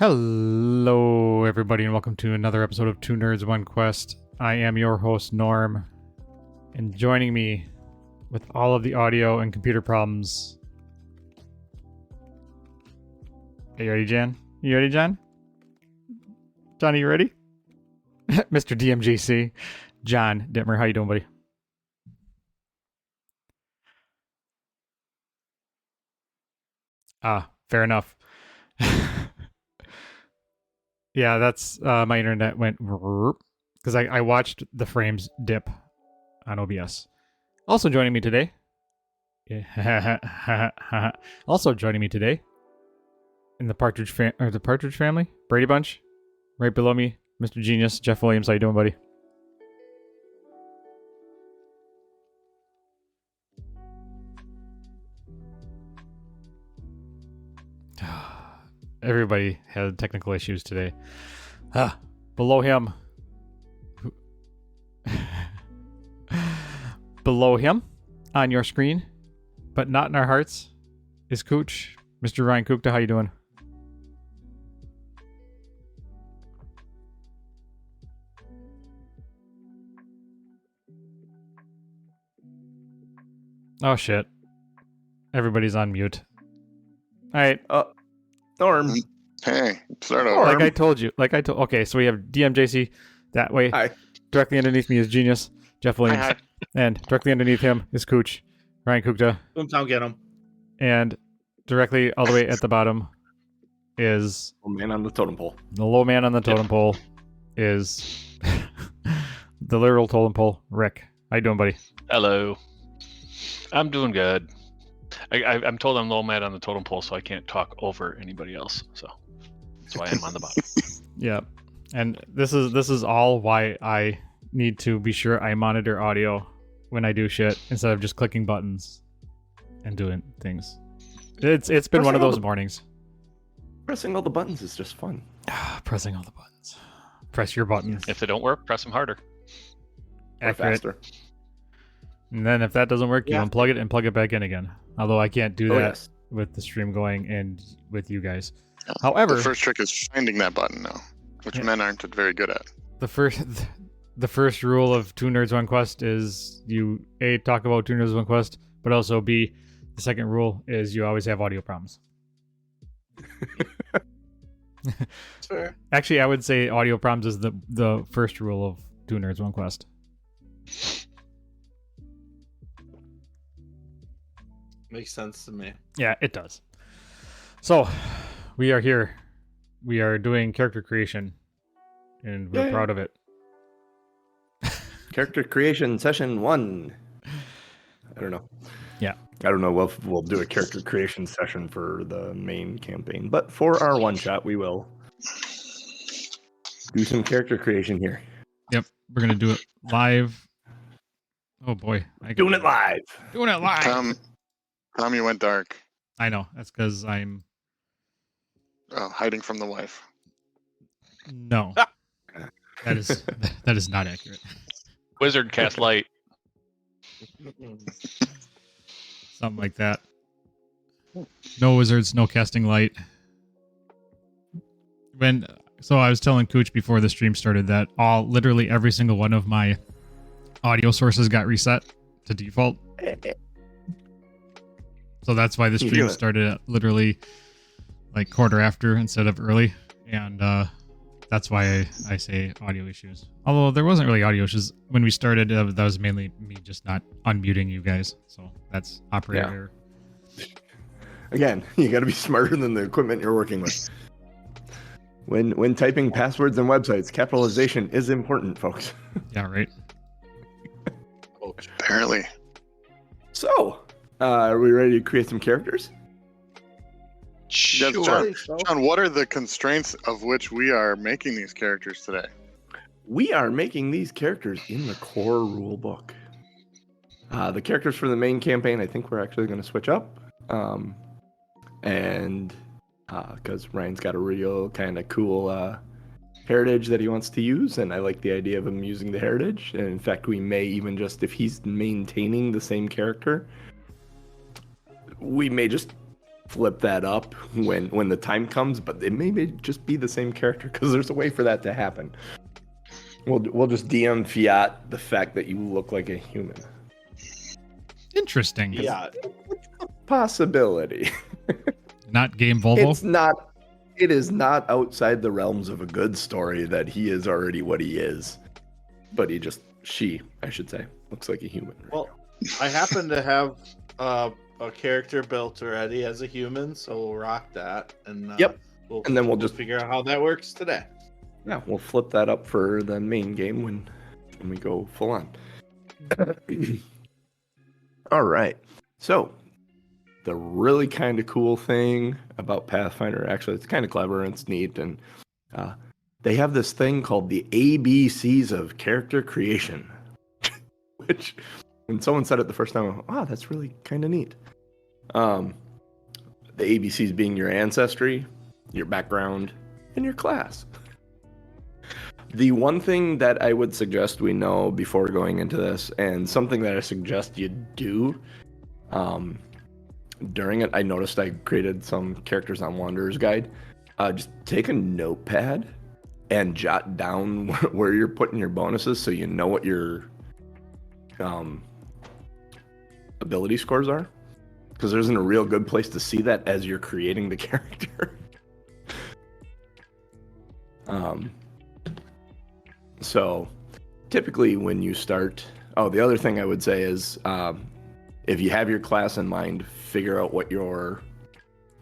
Hello, everybody, and welcome to another episode of Two Nerds, One Quest. I am your host, Norm, and joining me with all of the audio and computer problems. Are you ready, Jan? You ready, John? Johnny, you ready? Mr. DMGC, John Dittmer, how you doing, buddy? Fair enough. Yeah, that's my internet went because I watched the frames dip on OBS. Also joining me today, also joining me today in the Partridge family, Brady Bunch, right below me, Mr. Genius, Jeff Williams. How you doing, buddy? Everybody had technical issues today. Below him, below him, on your screen, but not in our hearts, is Cooch, Mr. Ryan Kukta. How you doing? Oh shit! Everybody's on mute. All right. Norm. Hey, start over. Like I told you. Okay, so we have DMJC that way. Hi. Directly underneath me is Genius, Jeff Williams. Hi. And directly underneath him is Cooch, Ryan Kukta. Boomtown, get him. And directly all the way at the bottom is Old man on the totem pole. the low man on the totem pole is the literal totem pole, Rick. How you doing, buddy? Hello. I'm doing good. I'm told I'm low man on the totem pole, so I can't talk over anybody else. So that's why I'm on the bottom. Yeah. And this is all why I need to be sure I monitor audio when I do shit instead of just clicking buttons and doing things. It's been one of those mornings. Pressing all the buttons is just fun. Pressing all the buttons. Press your buttons. If they don't work, press them harder. Or Accurate. faster. And then if that doesn't work, you Yeah. unplug it and plug it back in again. Although I can't do Oh, that yes. with the stream going and with you guys. Yeah. However, The first trick is finding that button, though, which Yeah. men aren't very good at. the first rule of Two Nerds One Quest is you A, talk about Two Nerds One Quest, but also B, the second rule is you always have audio problems. Fair. Actually, I would say audio problems is the first rule of Two Nerds One Quest. Makes sense to me. Yeah, it does. So, we are here. We are doing character creation, and we're Yay. proud of it. Character creation session 1. I don't know. Yeah. I don't know if we'll do a character creation session for the main campaign, but for our one shot, we will do some character creation here. Yep, we're gonna do it live. Oh boy, Doing it live. Doing it live. Tom, you went dark. I know. That's because I'm Hiding from the wife. no. that is not accurate. Wizard cast light. Something like that. No wizards, no casting light. So I was telling Cooch before the stream started that literally every single one of my audio sources got reset to default. So that's why the stream started at literally like quarter after instead of early. And that's why I say audio issues. Although there wasn't really audio issues. When we started, that was mainly me just not unmuting you guys. So that's operator error. Again, you got to be smarter than the equipment you're working with. When typing passwords and websites, capitalization is important, folks. Yeah, right. Apparently. So, are we ready to create some characters? Yes, Sure. John, what are the constraints of which we are making these characters today? We are making these characters in the core rule book. The characters for the main campaign, I think we're actually going to switch up. Because Ryan's got a real kind of cool heritage that he wants to use, and I like the idea of him using the heritage. And in fact, we may even just, if he's maintaining the same character, we may just flip that up when the time comes, but it may just be the same character because there's a way for that to happen. We'll just DM fiat the fact that you look like a human. Interesting. Yeah. Possibility. Not game Volvo. It is not outside the realms of a good story that he is already what he is. But she, I should say, looks like a human. Right Well, I happen to have a character built already as a human, so we'll rock that. And Yep. And then we'll just figure figure out how that works today. Yeah, we'll flip that up for the main game when we go full on. All right. So, the really kind of cool thing about Pathfinder, actually, it's kind of clever and it's neat, and they have this thing called the ABCs of character creation, which, when someone said it the first time, I went, wow, that's really kind of neat. The ABCs being your ancestry, your background, and your class. The one thing that I would suggest we know before going into this, and something that I suggest you do during it, I noticed I created some characters on Wanderer's Guide. Just take a notepad and jot down where you're putting your bonuses so you know what your ability scores are. Because there isn't a real good place to see that as you're creating the character. So typically when you start, the other thing I would say is if you have your class in mind, figure out what your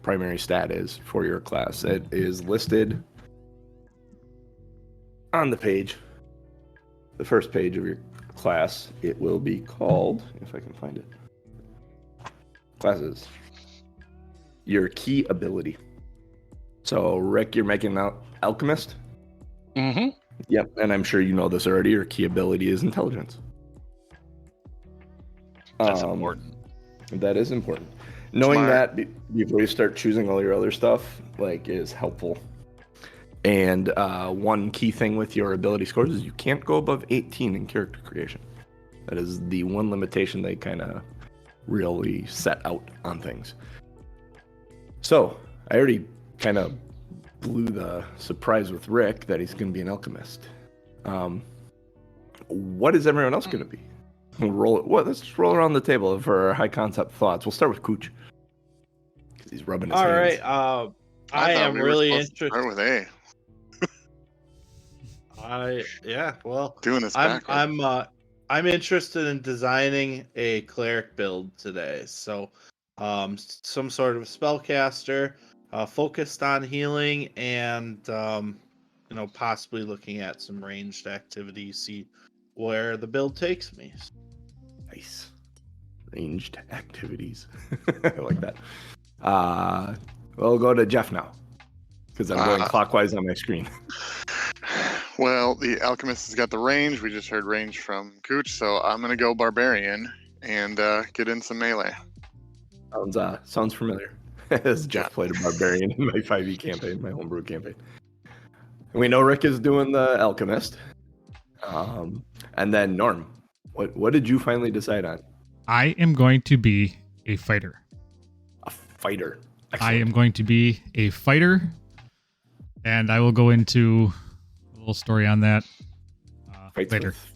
primary stat is for your class. It is listed on the page, the first page of your class. It will be called, if I can find it, classes, your key ability. So Rick, you're making an alchemist? Mm-hmm. Yep, and I'm sure you know this already. Your key ability is intelligence. That's important. That is important. Knowing Smart. that before you start choosing all your other stuff, is helpful. And one key thing with your ability scores is you can't go above 18 in character creation. That is the one limitation they kind of really set out on things. So I already kind of blew the surprise with Rick that he's going to be an alchemist. What is everyone else going to be? Let's just roll around the table for our high concept thoughts. We'll start with Cooch. Because he's rubbing his hands. All right. I thought am we were really supposed to interested. Start with A. Doing this backwards. I'm interested in designing a cleric build today. So, some sort of spellcaster, focused on healing, and possibly looking at some ranged activity, see where the build takes me. Nice. Ranged activities. I like that. We'll go to Jeff now. Because I'm going clockwise on my screen. Well, the alchemist has got the range. We just heard range from Cooch, so I'm going to go barbarian and get in some melee. Sounds familiar. As Jeff played a barbarian in my 5e campaign, my homebrew campaign. And we know Rick is doing the alchemist. And then Norm, what did you finally decide on? I am going to be a fighter. A fighter. Excellent. I am going to be a fighter, and I will go into a little story on that Fights later. with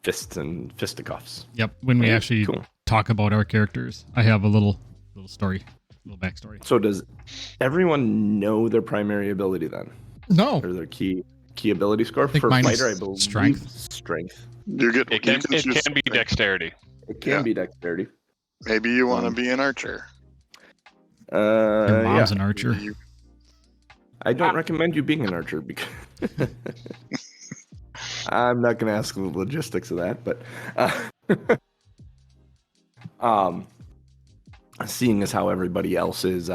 fists and fisticuffs. Yep, when we actually talk about our characters, I have a little story, little backstory. So does everyone know their primary ability then? No. Or their key ability score? think For mine fighter, is I believe strength. Strength. It can be dexterity. It can be dexterity. Maybe you want to be an archer. Your mom's an archer. I don't recommend you being an archer because I'm not going to ask the logistics of that, but seeing as how everybody else is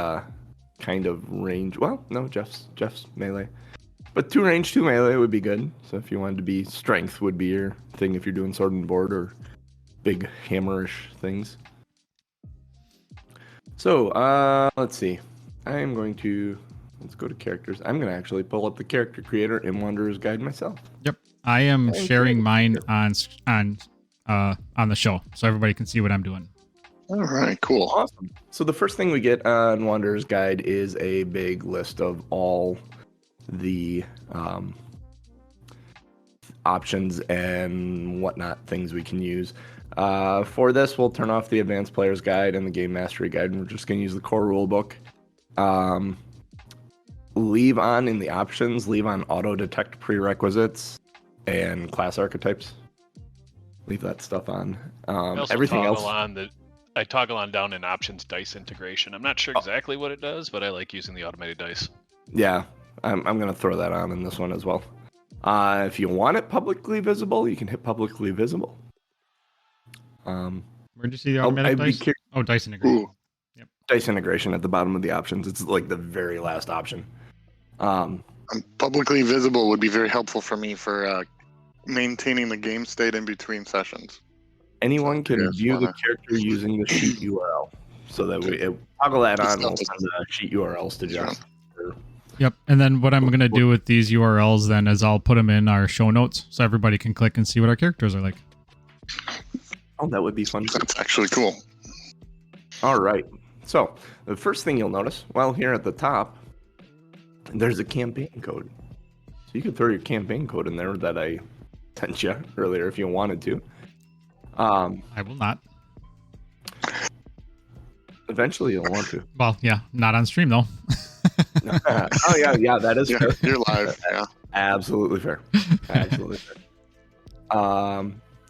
kind of range. Well, no, Jeff's melee, but 2 range, 2 melee would be good. So if you wanted to be strength, would be your thing if you're doing sword and board or big hammerish things. So let's see. Let's go to characters. I'm going to actually pull up the character creator in Wanderer's Guide myself. Yep, I am sharing mine on the show, so everybody can see what I'm doing. All right, cool. Awesome. So the first thing we get on Wanderer's Guide is a big list of all the options and whatnot, things we can use. For this, we'll turn off the Advanced Player's Guide and the Game Mastery Guide, and we're just going to use the core rulebook. Leave on in the options, leave on auto detect prerequisites and class archetypes. Leave that stuff on. Everything else. I toggle on down in options dice integration. I'm not sure exactly what it does, but I like using the automated dice. Yeah, I'm going to throw that on in this one as well. If you want it publicly visible, you can hit publicly visible. Where'd you see the automatic dice? Dice integration. Ooh. Yep. Dice integration at the bottom of the options. It's like the very last option. Publicly visible would be very helpful for me for maintaining the game state in between sessions. Anyone can view the character using the sheet URL. So that we toggle that on, we'll send the sheet URLs to John. Yep. And then what I'm going to do with these URLs then is I'll put them in our show notes so everybody can click and see what our characters are like. Oh, that would be fun. That's actually cool. All right. So the first thing you'll notice, well, here at the top, there's a campaign code. So you can throw your campaign code in there that I sent you earlier if you wanted to. I will not. Eventually you'll want to. Well, yeah, not on stream though. Oh yeah, that is fair. You're live, yeah. Absolutely fair. Absolutely fair.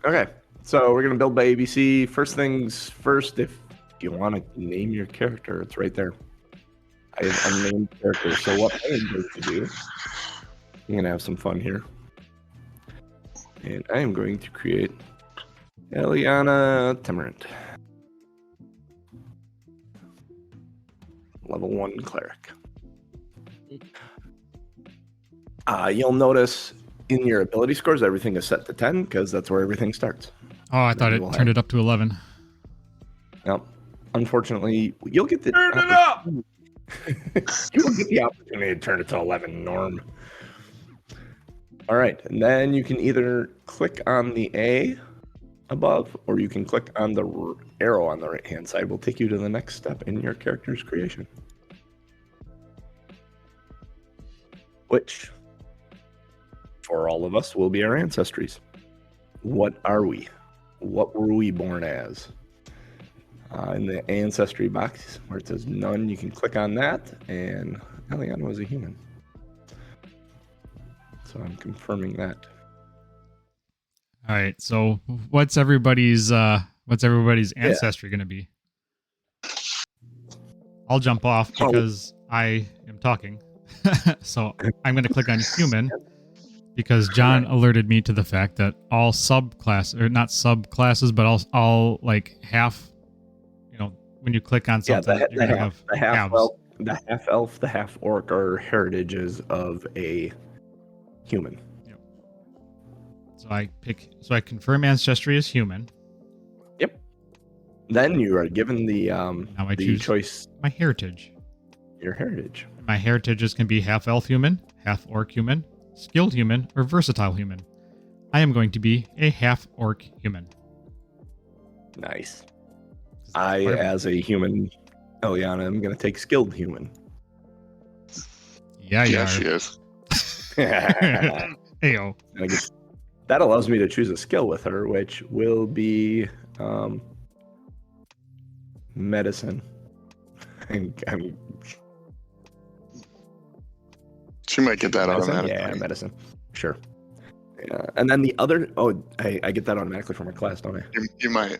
Okay, so we're gonna build by ABC. First things first, if you want to name your character, it's right there. I have unnamed characters. So what I am going to do, I'm gonna have some fun here, and I am going to create Eliana Temerant, level 1 cleric. You'll notice in your ability scores, everything is set to 10 because that's where everything starts. Oh, I thought it turned it up to 11. No, unfortunately, you'll get the Turn it up! You'll get the opportunity to turn it to 11, Norm. All right, and then you can either click on the A above, or you can click on the arrow on the right-hand side. Will take you to the next step in your character's creation. Which, for all of us, will be our ancestries. What are we? What were we born as? In the ancestry box where it says none, you can click on that, and Eliana was a human. So I'm confirming that. All right. So what's everybody's ancestry going to be? I'll jump off because I am talking. So I'm going to click on human because John alerted me to the fact that all subclass, or not subclasses, but all like half, when you click on something, you're going to have halves. The half elf, the half orc are heritages of a human. Yep. So I confirm ancestry as human. Yep. Then you are given the now I the choose choice. my heritage. Your heritage. My heritages can be half elf human, half orc human, skilled human, or versatile human. I am going to be a half orc human. Nice. I, as a human, Eliana, am going to take skilled human. Yeah, Yeah, she is. Heyo. I guess that allows me to choose a skill with her, which will be medicine. She might get that medicine? automatically. Yeah, medicine. Sure. Yeah. And then the other... Oh, I get that automatically from my class, don't I? You might.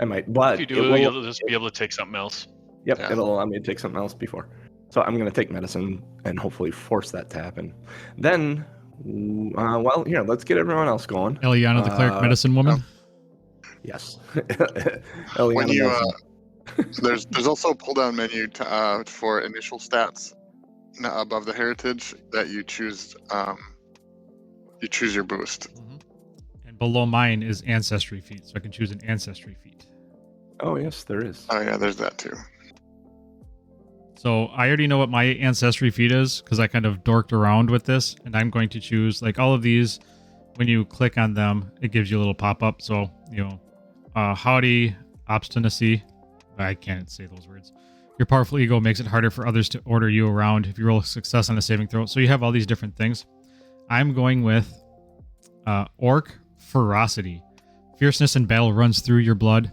I might, but... If you do, you'll just be able to take something else. Yep, Yeah. It'll allow me to take something else before. So I'm going to take medicine and hopefully force that to happen. Then, well, here, let's get everyone else going. Eliana, the cleric medicine woman. Yes. When you there's also a pull-down menu for initial stats above the heritage that you choose. You choose your boost. Mm-hmm. And below mine is ancestry feat, so I can choose an ancestry feat. Oh yes, there is. Oh yeah, there's that too. So I already know what my ancestry feat is because I kind of dorked around with this, and I'm going to choose like all of these. When you click on them, it gives you a little pop-up. So howdy, obstinacy, I can't say those words. Your powerful ego makes it harder for others to order you around if you roll success on a saving throw. So you have all these different things. I'm going with Orc Ferocity. Fierceness in battle runs through your blood,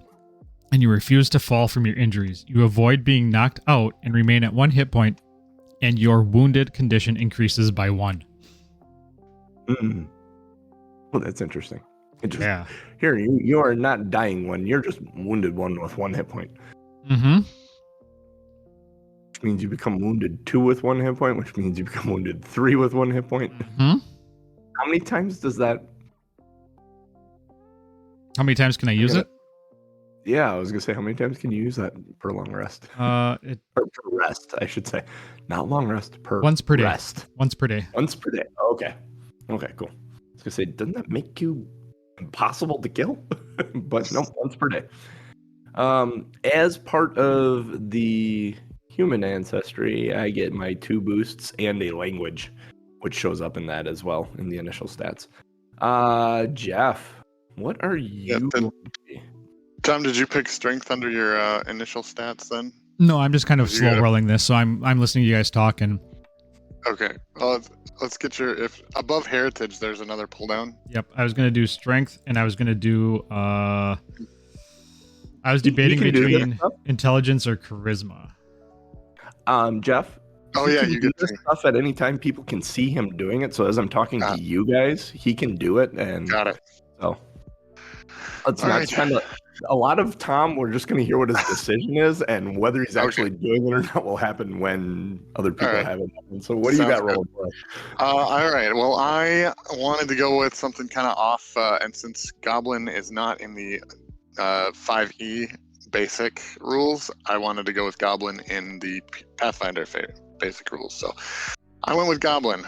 and you refuse to fall from your injuries. You avoid being knocked out and remain at 1 hit point, and your wounded condition increases by 1. Mm. Well, that's interesting. Yeah. Here, you are not dying 1. You're just wounded 1 with 1 hit point. Mm-hmm. Which means you become wounded 2 with 1 hit point, which means you become wounded 3 with 1 hit point. Mm-hmm. How many times does that... How many times can I use it? Yeah, I was going to say, how many times can you use that per long rest? Or per rest, I should say. Not long rest, per once per day. rest. Once per day. Once per day. Okay. Okay, cool. I was going to say, doesn't that make you impossible to kill? But no, once per day. As part of the human ancestry, I get my 2 boosts and a language, which shows up in that as well in the initial stats. Jeff, what are you? Tom, did you pick strength under your initial stats then? No, I'm just kind of slow rolling this, so I'm listening to you guys talk and. Okay, well, let's get your if above heritage. There's another pull down. Yep, I was gonna do strength, and I was gonna do. I was debating between intelligence or charisma. Jeff. Oh yeah, you get this stuff at any time. People can see him doing it. So as I'm talking to you guys, he can do it. And got it. So let's not spend a lot of Tom. We're just going to hear what his decision is, and whether he's actually doing it or not will happen when other people have it. And so what do you got rolling for us? All right. Well, I wanted to go with something kind of off, and since Goblin is not in the 5e basic rules, I wanted to go with Goblin in the Pathfinder basic rules. So I went with Goblin.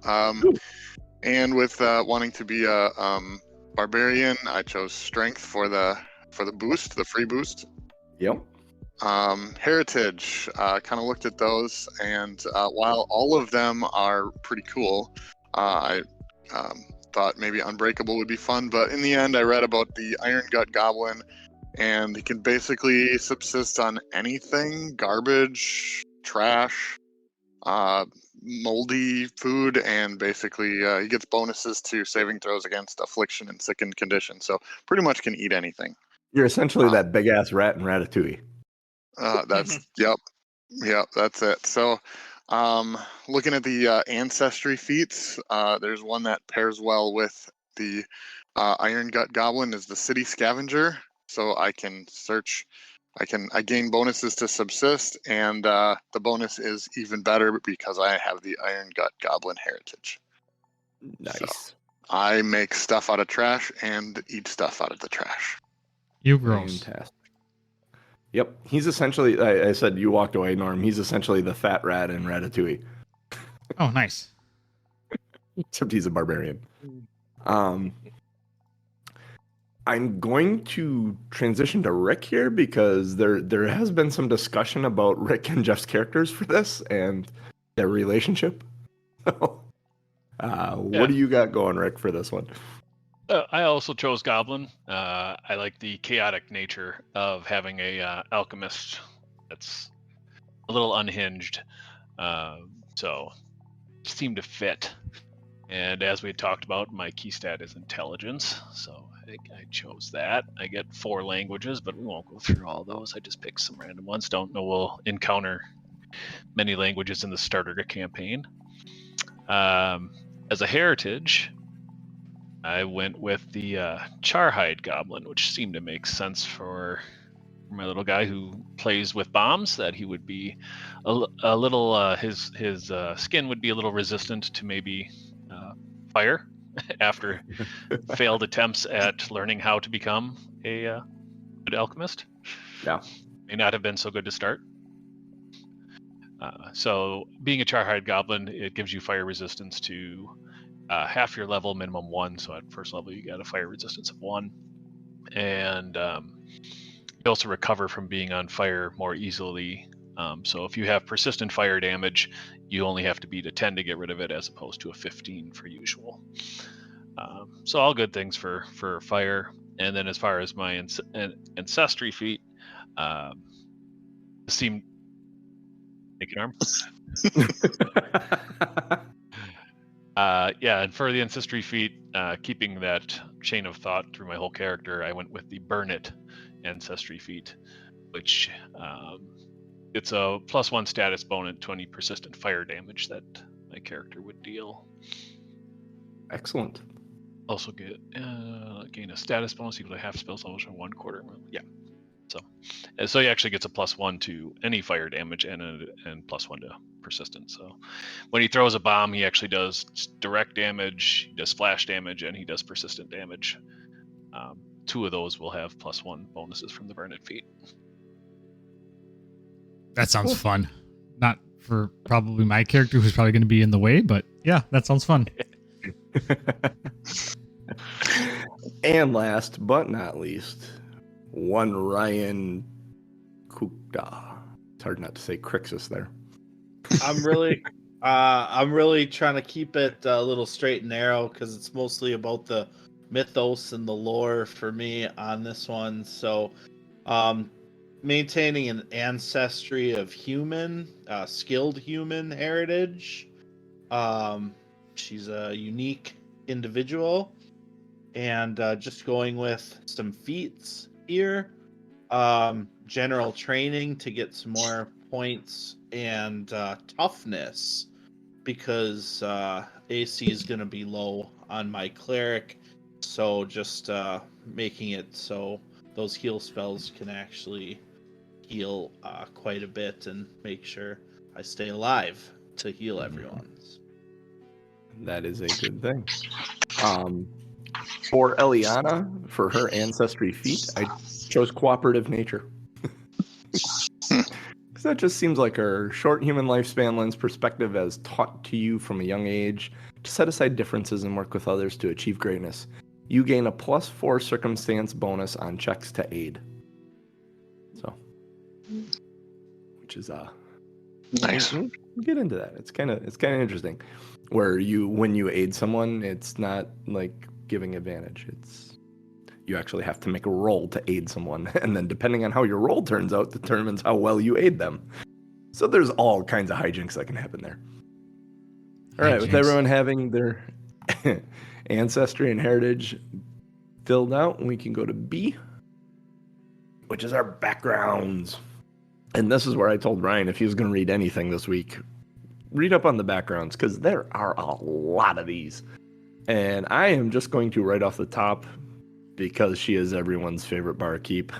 And with wanting to be a Barbarian, I chose Strength for the boost, the free boost. Yep. Heritage, kind of looked at those, and while all of them are pretty cool, I thought maybe Unbreakable would be fun, but in the end I read about the Iron Gut Goblin, and he can basically subsist on anything: garbage, trash, moldy food, and basically he gets bonuses to saving throws against affliction and sickened condition, so pretty much can eat anything. You're essentially that big ass rat in Ratatouille. That's yep, that's it. So looking at the ancestry feats, there's one that pairs well with the Iron Gut Goblin, is the City Scavenger. So I can search, I gain bonuses to subsist, and the bonus is even better because I have the Iron Gut Goblin heritage. Nice. So I make stuff out of trash and eat stuff out of the trash. You gross. Fantastic. Yep, he's essentially. I said you walked away, Norm. He's essentially the fat rat in Ratatouille. Oh, nice. Except he's a barbarian. I'm going to transition to Rick here because there has been some discussion about Rick and Jeff's characters for this and their relationship. What do you got going, Rick, for this one? I also chose Goblin. I like the chaotic nature of having a alchemist that's a little unhinged, so it seemed to fit. And as we talked about, my key stat is intelligence, so I chose that. I get 4 languages, but we won't go through all those. I just picked some random ones. Don't know we'll encounter many languages in the starter campaign. As a heritage, I went with the Charhide Goblin, which seemed to make sense for my little guy who plays with bombs, that he would be a little, his skin would be a little resistant to maybe fire after failed attempts at learning how to become a good alchemist. Yeah. May not have been so good to start. So being a Charhide Goblin, it gives you fire resistance to half your level, minimum 1. So at first level, you get a fire resistance of 1. And you also recover from being on fire more easily. So if you have persistent fire damage, you only have to beat a 10 to get rid of it, as opposed to a 15 for usual. So all good things for fire. And then as far as my ancestry feat, Seem naked arm. Yeah, and for the ancestry feat, keeping that chain of thought through my whole character, I went with the Burn It ancestry feat, which it's a +1 status bonus to any persistent fire damage that my character would deal. Excellent. Also gain a status bonus equal to half spell levels from 1/4. Yeah. So he actually gets a +1 to any fire damage and +1 to persistent. So when he throws a bomb, he actually does direct damage, he does splash damage, and he does persistent damage. 2 of those will have +1 bonuses from the Burn It feat. That sounds fun. Not for probably my character who's probably going to be in the way, but yeah, that sounds fun. And last but not least, one Ryan Kukda. It's hard not to say Crixus there. I'm really trying to keep it a little straight and narrow because it's mostly about the mythos and the lore for me on this one. So, maintaining an ancestry of human, skilled human heritage. She's a unique individual, and just going with some feats here. General training to get some more points, and toughness because AC is going to be low on my cleric, so just making it so those heal spells can actually heal quite a bit and make sure I stay alive to heal everyone's. That is a good thing. For Eliana, for her ancestry feat, I chose cooperative nature. Because that just seems like her short human lifespan lends perspective as taught to you from a young age to set aside differences and work with others to achieve greatness. You gain a +4 circumstance bonus on checks to aid. So, which is nice. We'll get into that. It's kind of interesting. Where when you aid someone, it's not like giving advantage. It's you actually have to make a roll to aid someone, and then depending on how your roll turns out, determines how well you aid them. So there's all kinds of hijinks that can happen there. All right, with everyone having their ancestry and heritage filled out, we can go to B, which is our backgrounds. And this is where I told Ryan if he was going to read anything this week, read up on the backgrounds, because there are a lot of these. And I am just going to, right off the top, because she is everyone's favorite barkeep,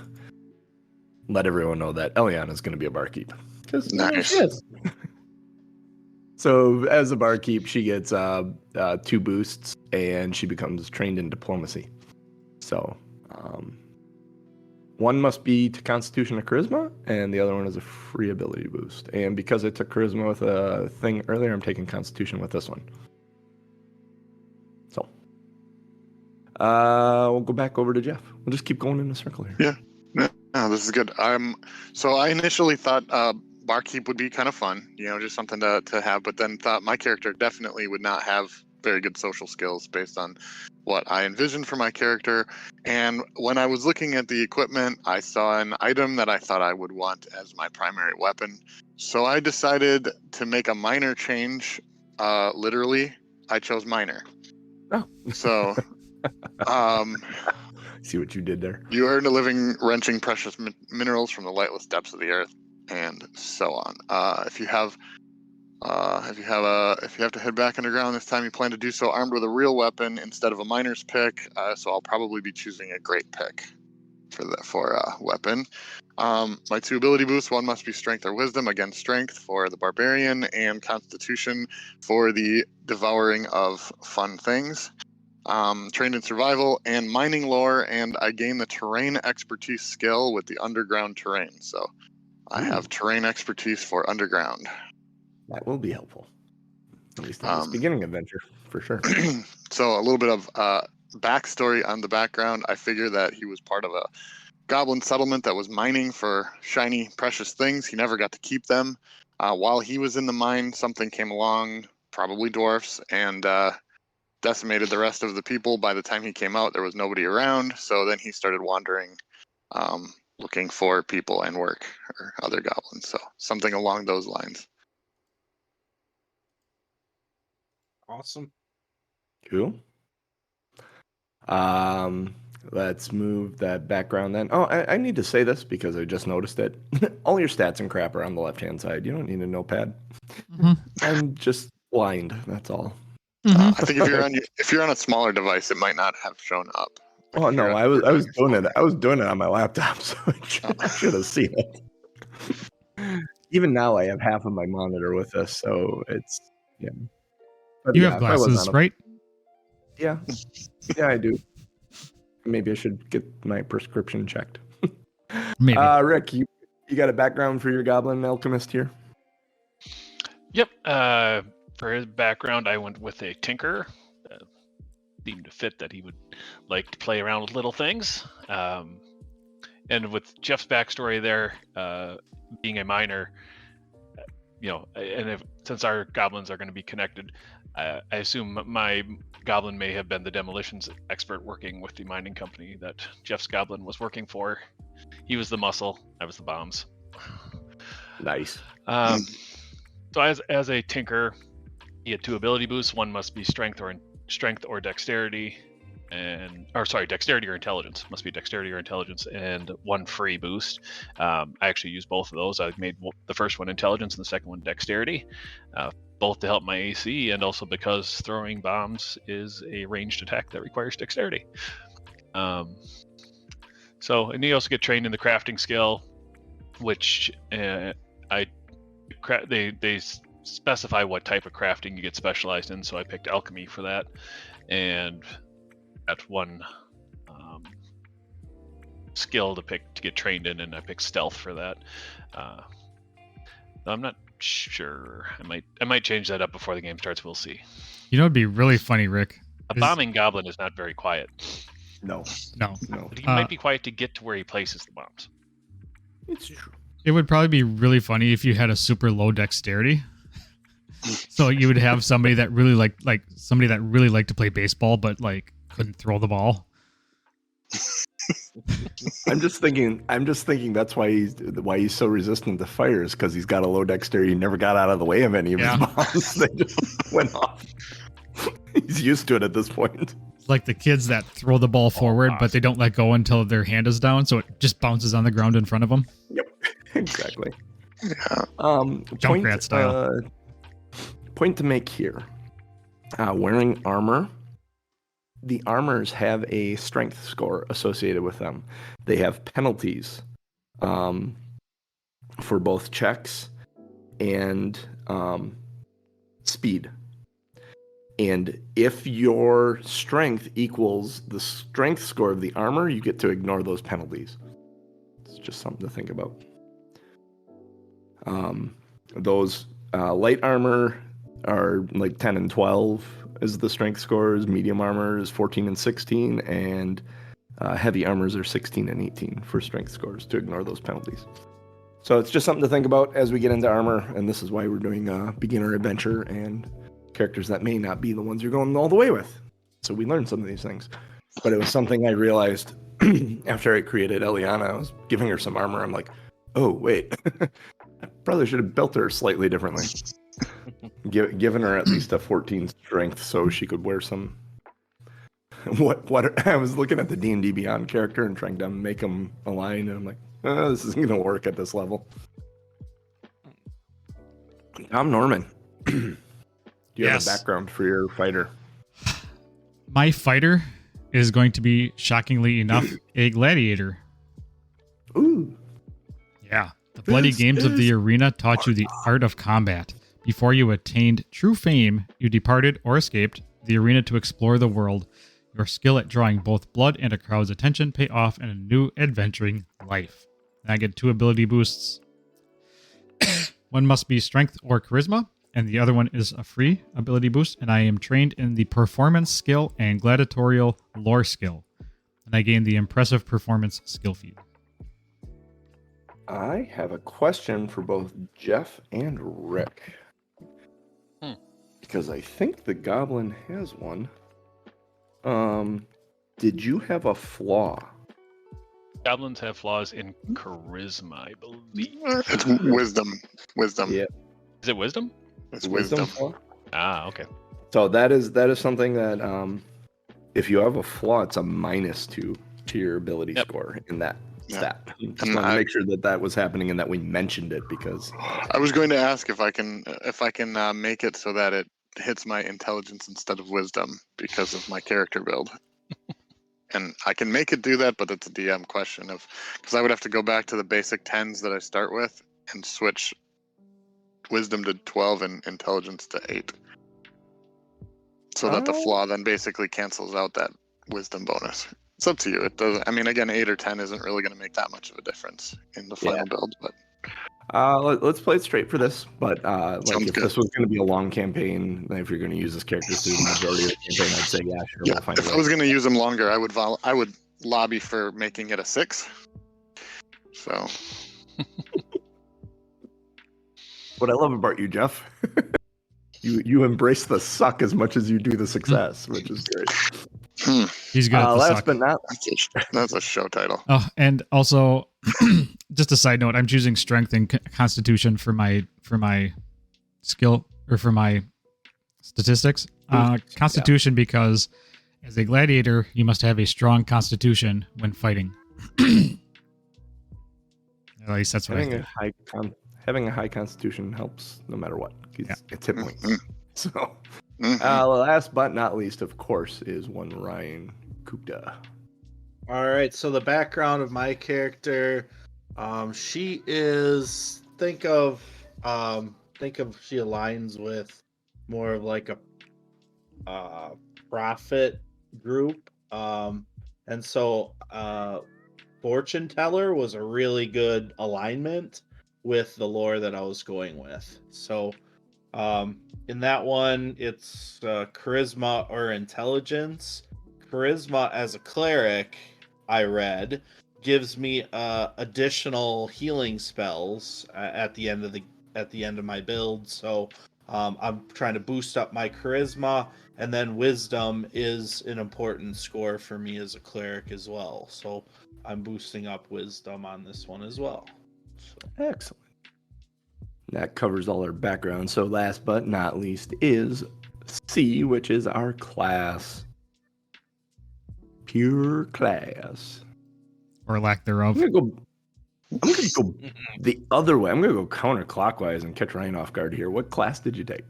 let everyone know that Eliana is going to be a barkeep. Because nice. She is. So as a barkeep, she gets 2 boosts, and she becomes trained in diplomacy. So one must be to Constitution or Charisma, and the other one is a free ability boost. And because I took Charisma with a thing earlier, I'm taking Constitution with this one. So we'll go back over to Jeff. We'll just keep going in a circle here. Yeah, no, this is good. So I initially thought barkeep would be kind of fun, just something to have, but then thought my character definitely would not have very good social skills based on what I envisioned for my character. And when I was looking at the equipment, I saw an item that I thought I would want as my primary weapon. So I decided to make a minor change. Literally, I chose minor. Oh. So, see what you did there. You earn a living wrenching precious minerals from the lightless depths of the earth, and so on. If you have to head back underground this time, you plan to do so armed with a real weapon instead of a miner's pick. So I'll probably be choosing a great pick for weapon. My 2 ability boosts: one must be strength or wisdom, again strength for the barbarian, and constitution for the devouring of fun things. Trained in survival and mining lore, and I gain the terrain expertise skill with the underground terrain. So I have terrain expertise for underground. That will be helpful, at least in this beginning adventure, for sure. So a little bit of backstory on the background. I figure that he was part of a goblin settlement that was mining for shiny, precious things. He never got to keep them. While he was in the mine, something came along, probably dwarfs, and decimated the rest of the people. By the time he came out, there was nobody around. So then he started wandering looking for people and work or other goblins. So something along those lines. Awesome. Cool. Let's move that background then. Oh, I need to say this because I just noticed it. All your stats and crap are on the left-hand side. You don't need a notepad. Mm-hmm. I'm just blind. That's all. Mm-hmm. I think if you're on a smaller device, it might not have shown up. Like Oh if you're no, on- I was you're on doing your it. I was doing it on my laptop, so I should have seen it. Even now, I have half of my monitor with us, so it's yeah. But You yeah, have if I was glasses, on a, right? yeah, yeah, I do. Maybe I should get my prescription checked. Maybe. Rick, you got a background for your goblin alchemist here? Yep. For his background, I went with a tinker. Seemed to fit that he would like to play around with little things. And with Jeff's backstory there, being a miner, since our goblins are going to be connected, I assume my goblin may have been the demolitions expert working with the mining company that Jeff's goblin was working for. He was the muscle, I was the bombs. Nice. So as a tinker, you get 2 ability boosts. One must be strength or dexterity, dexterity or intelligence. Must be dexterity or intelligence, and 1 free boost. I actually use both of those. I made the first one intelligence and the second one dexterity, both to help my AC, and also because throwing bombs is a ranged attack that requires dexterity. And you also get trained in the crafting skill, which they specify what type of crafting you get specialized in, so I picked alchemy for that, and that's one skill to get trained in, and I picked stealth for that. I'm not sure. I might change that up before the game starts. We'll see. You know, it'd be really funny, Rick. A bombing goblin is not very quiet. No. But he might be quiet to get to where he places the bombs. It's true. It would probably be really funny if you had a super low dexterity. So you would have somebody that really liked to play baseball, but like couldn't throw the ball. I'm just thinking that's why he's so resistant to fire is because he's got a low dexterity. He never got out of the way of any of his bombs. They just went off. He's used to it at this point. It's like the kids that throw the ball forward, but they don't let go until their hand is down, so it just bounces on the ground in front of them. Yep, exactly. Yeah. Junkrat style. Point to make here. Wearing armor. The armors have a strength score associated with them. They have penalties for both checks and speed. And if your strength equals the strength score of the armor, you get to ignore those penalties. It's just something to think about. Those light armor are like 10 and 12 is the strength scores. Medium armor is 14 and 16, and heavy armors are 16 and 18 for strength scores to ignore those penalties. So it's just something to think about as we get into armor, and this is why we're doing beginner adventure and characters that may not be the ones you're going all the way with. So we learned some of these things. But it was something I realized after I created Eliana. I was giving her some armor. I'm like, oh, wait. I probably should have built her slightly differently. Given her at least a 14 strength so she could wear some... What I was looking at the D&D Beyond character and trying to make them align, and I'm like, this isn't going to work at this level. Tom Norman. Do you have a background for your fighter? My fighter is going to be, shockingly enough, a gladiator. Ooh. Yeah. The bloody games of the arena taught you the art of combat. Before you attained true fame, you departed or escaped the arena to explore the world. Your skill at drawing both blood and a crowd's attention pay off in a new adventuring life. And I get 2 ability boosts. One must be strength or charisma, and the other one is a free ability boost, and I am trained in the performance skill and gladiatorial lore skill. And I gain the impressive performance skill feed. I have a question for both Jeff and Rick. Because I think the goblin has one. Did you have a flaw Goblins have flaws in charisma, I believe. It's wisdom. Wisdom. Yeah. Is it wisdom? It's wisdom. flaw. Okay. So that is something that if you have a flaw, it's a -2 to your ability score in that stat. Just want to make sure that was happening and that we mentioned it because I was going to ask if I can make it so that it hits my intelligence instead of wisdom because of my character build. And I can make it do that, but it's a DM question because I would have to go back to the basic 10s that I start with and switch wisdom to 12 and intelligence to 8. So that the flaw then basically cancels out that wisdom bonus. It's up to you. It doesn't. I mean, again, 8 or 10 isn't really going to make that much of a difference in the final build. But let's play it straight for this. But if good. this was going to be a long campaign, if you're going to use this character through the majority of the campaign, I'd say sure. Yeah, we'll find if I was going to use them longer, I would lobby for making it a 6. So. What I love about you, Jeff, you embrace the suck as much as you do the success, which is great. He's good at the last suck. but not That's a show title. Oh, and also, just a side note, I'm choosing strength and constitution for my skill or for my statistics. Constitution because as a gladiator, you must have a strong constitution when fighting. At least that's what I think. Having a high constitution helps no matter what. It's hit points. So, Mm-hmm. last but not least, of course, is one Ryan Kupta. All right, so the background of my character, she is think of she aligns with more of like a prophet group, and so fortune teller was a really good alignment with the lore that I was going with. So in that one, it's charisma or intelligence. Charisma as a cleric, I read, gives me additional healing spells at the end of my build. So I'm trying to boost up my charisma, and then wisdom is an important score for me as a cleric as well. So I'm boosting up wisdom on this one as well. So. Excellent. That covers all our background. So last but not least is C, which is our class. Pure class. Or lack thereof. I'm gonna go the other way. I'm gonna go counterclockwise and catch Ryan off guard here. What class did you take?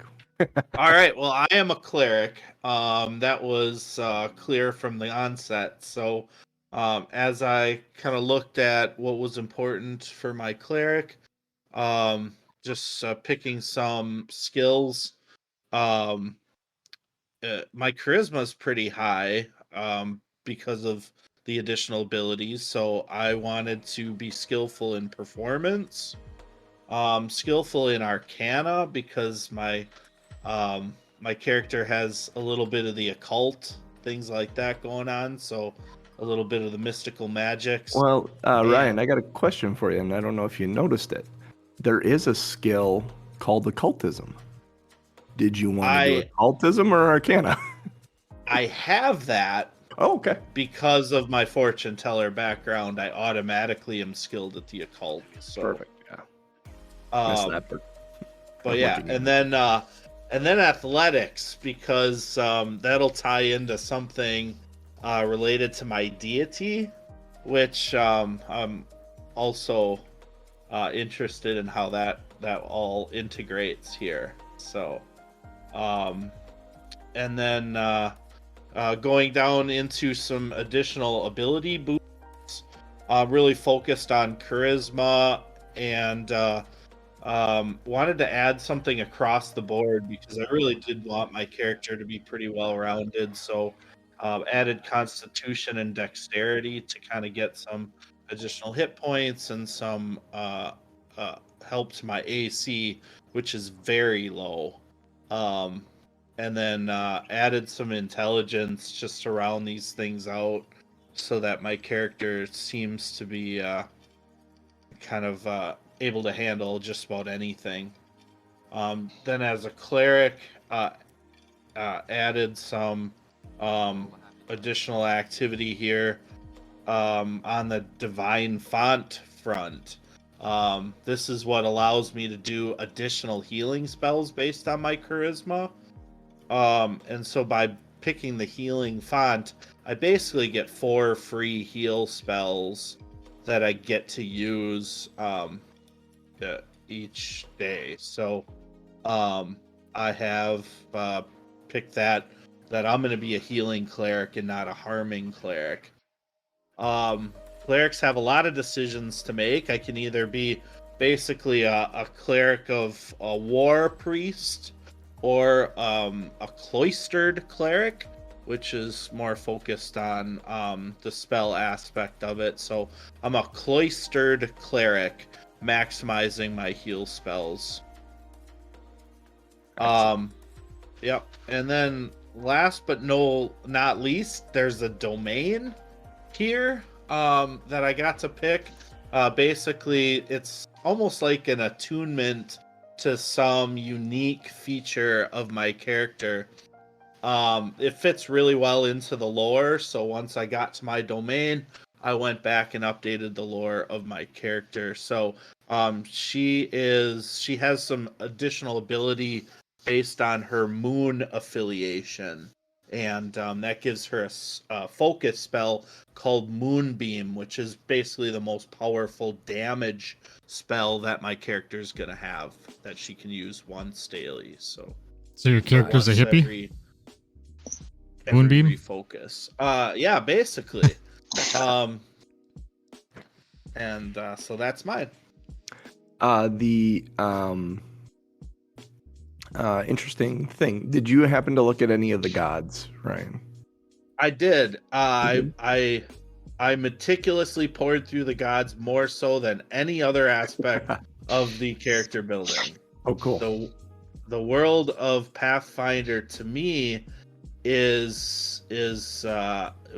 All right. Well, I am a cleric. That was clear from the onset. So as I kind of looked at what was important for my cleric, just picking some skills. My charisma is pretty high because of the additional abilities. So I wanted to be skillful in performance, skillful in arcana because my character has a little bit of the occult, things like that going on. So a little bit of the mystical magics. Well, Ryan, I got a question for you, and I don't know if you noticed it. There is a skill called occultism. Did you want to do occultism or arcana? I have that. Oh, okay. Because of my fortune teller background, I automatically am skilled at the occult. So. Perfect. Yeah. But yeah, and then athletics because that'll tie into something related to my deity, which I'm also interested in how that all integrates here. So, and then going down into some additional ability boosts, really focused on charisma and wanted to add something across the board because I really did want my character to be pretty well-rounded. So added constitution and dexterity to kind of get some additional hit points and some help to my AC, which is very low. And then added some intelligence just to round these things out so that my character seems to be kind of able to handle just about anything. Then as a cleric, added some additional activity here on the divine font front. This is what allows me to do additional healing spells based on my charisma. And so by picking the healing font, I basically get 4 free heal spells that I get to use each day. So I have picked that I'm going to be a healing cleric and not a harming cleric. Clerics have a lot of decisions to make. I can either be basically a cleric of a war priest, or a cloistered cleric, which is more focused on the spell aspect of it. So I'm a cloistered cleric, maximizing my heal spells. Yep. And then last but not least, there's a domain here that I got to pick. Basically, it's almost like an attunement to some unique feature of my character. It fits really well into the lore, so once I got to my domain, I went back and updated the lore of my character. So she has some additional ability based on her moon affiliation, and that gives her a focus spell called Moonbeam, which is basically the most powerful damage spell that my character is going to have, that she can use once daily. So your character's a hippie? Moonbeam? Focus. Yeah, basically. And so that's mine. Interesting thing. Did you happen to look at any of the gods, Ryan? I did. I meticulously poured through the gods more so than any other aspect of the character building. Oh, cool. The world of Pathfinder to me is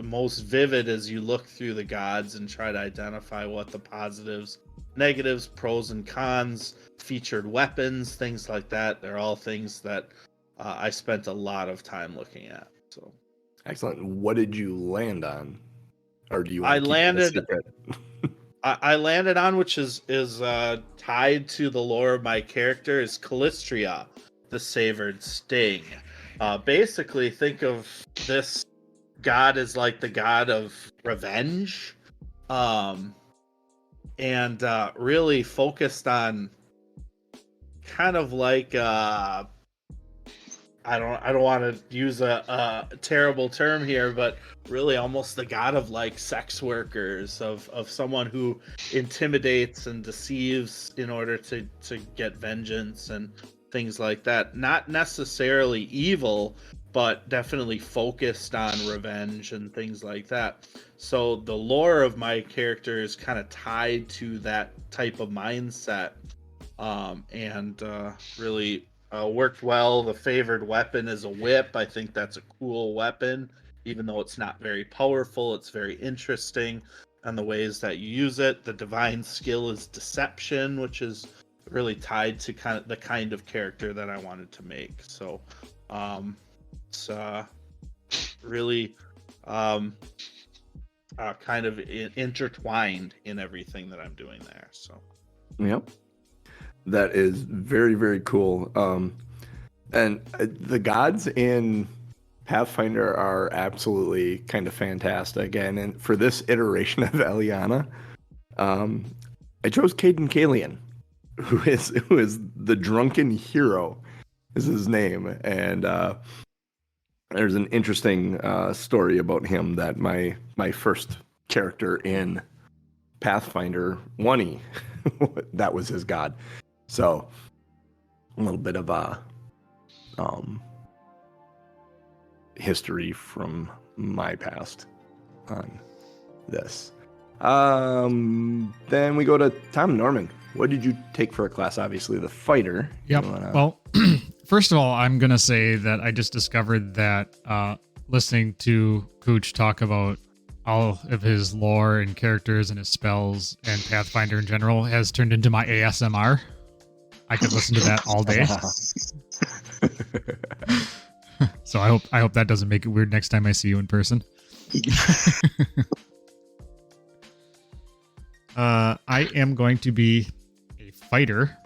most vivid as you look through the gods and try to identify what the positives, negatives, pros and cons, featured weapons, things like that. They're all things that I spent a lot of time looking at. So excellent. What did you land on? Or do you want I to keep landed it a secret? I landed on, which is tied to the lore of my character, is Callistria, the Savored Sting. Basically, think of this god as like the god of revenge, and really focused on kind of like I don't want to use a terrible term here, but really almost the god of like sex workers, of someone who intimidates and deceives in order to get vengeance and things like that. Not necessarily evil, but definitely focused on revenge and things like that. So the lore of my character is kind of tied to that type of mindset, and really worked well. The favored weapon is a whip. I think that's a cool weapon, even though it's not very powerful. It's very interesting and the ways that you use it. The divine skill is deception, which is really tied to the kind of character that I wanted to make. So it's really kind of intertwined in everything that I'm doing there. So yep, that is very, very cool. And the gods in Pathfinder are absolutely kind of fantastic. And for this iteration of Eliana, I chose Caden Kalian, who is the drunken hero, is his name. And there's an interesting story about him that my first character in Pathfinder 1E, that was his god. So a little bit of history from my past on this. Then we go to Tom Norman. What did you take for a class? Obviously, the fighter. Yep. Well, first of all, I'm going to say that I just discovered that listening to Cooch talk about all of his lore and characters and his spells and Pathfinder in general has turned into my ASMR. I could listen to that all day. So I hope that doesn't make it weird next time I see you in person. I am going to be a fighter.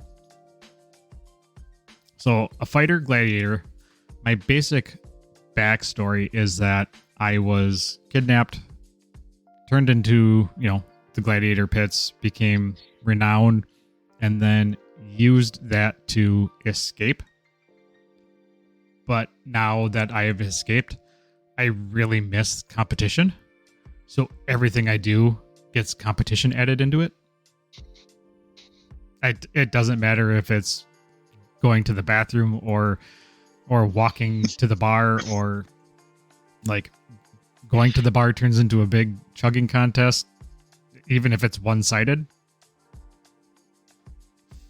So a fighter gladiator. My basic backstory is that I was kidnapped, turned into, the gladiator pits, became renowned, and then used that to escape. But now that I have escaped, I really miss competition. So everything I do gets competition added into it. It doesn't matter if it's going to the bathroom or walking to the bar, or like going to the bar turns into a big chugging contest, even if it's one-sided.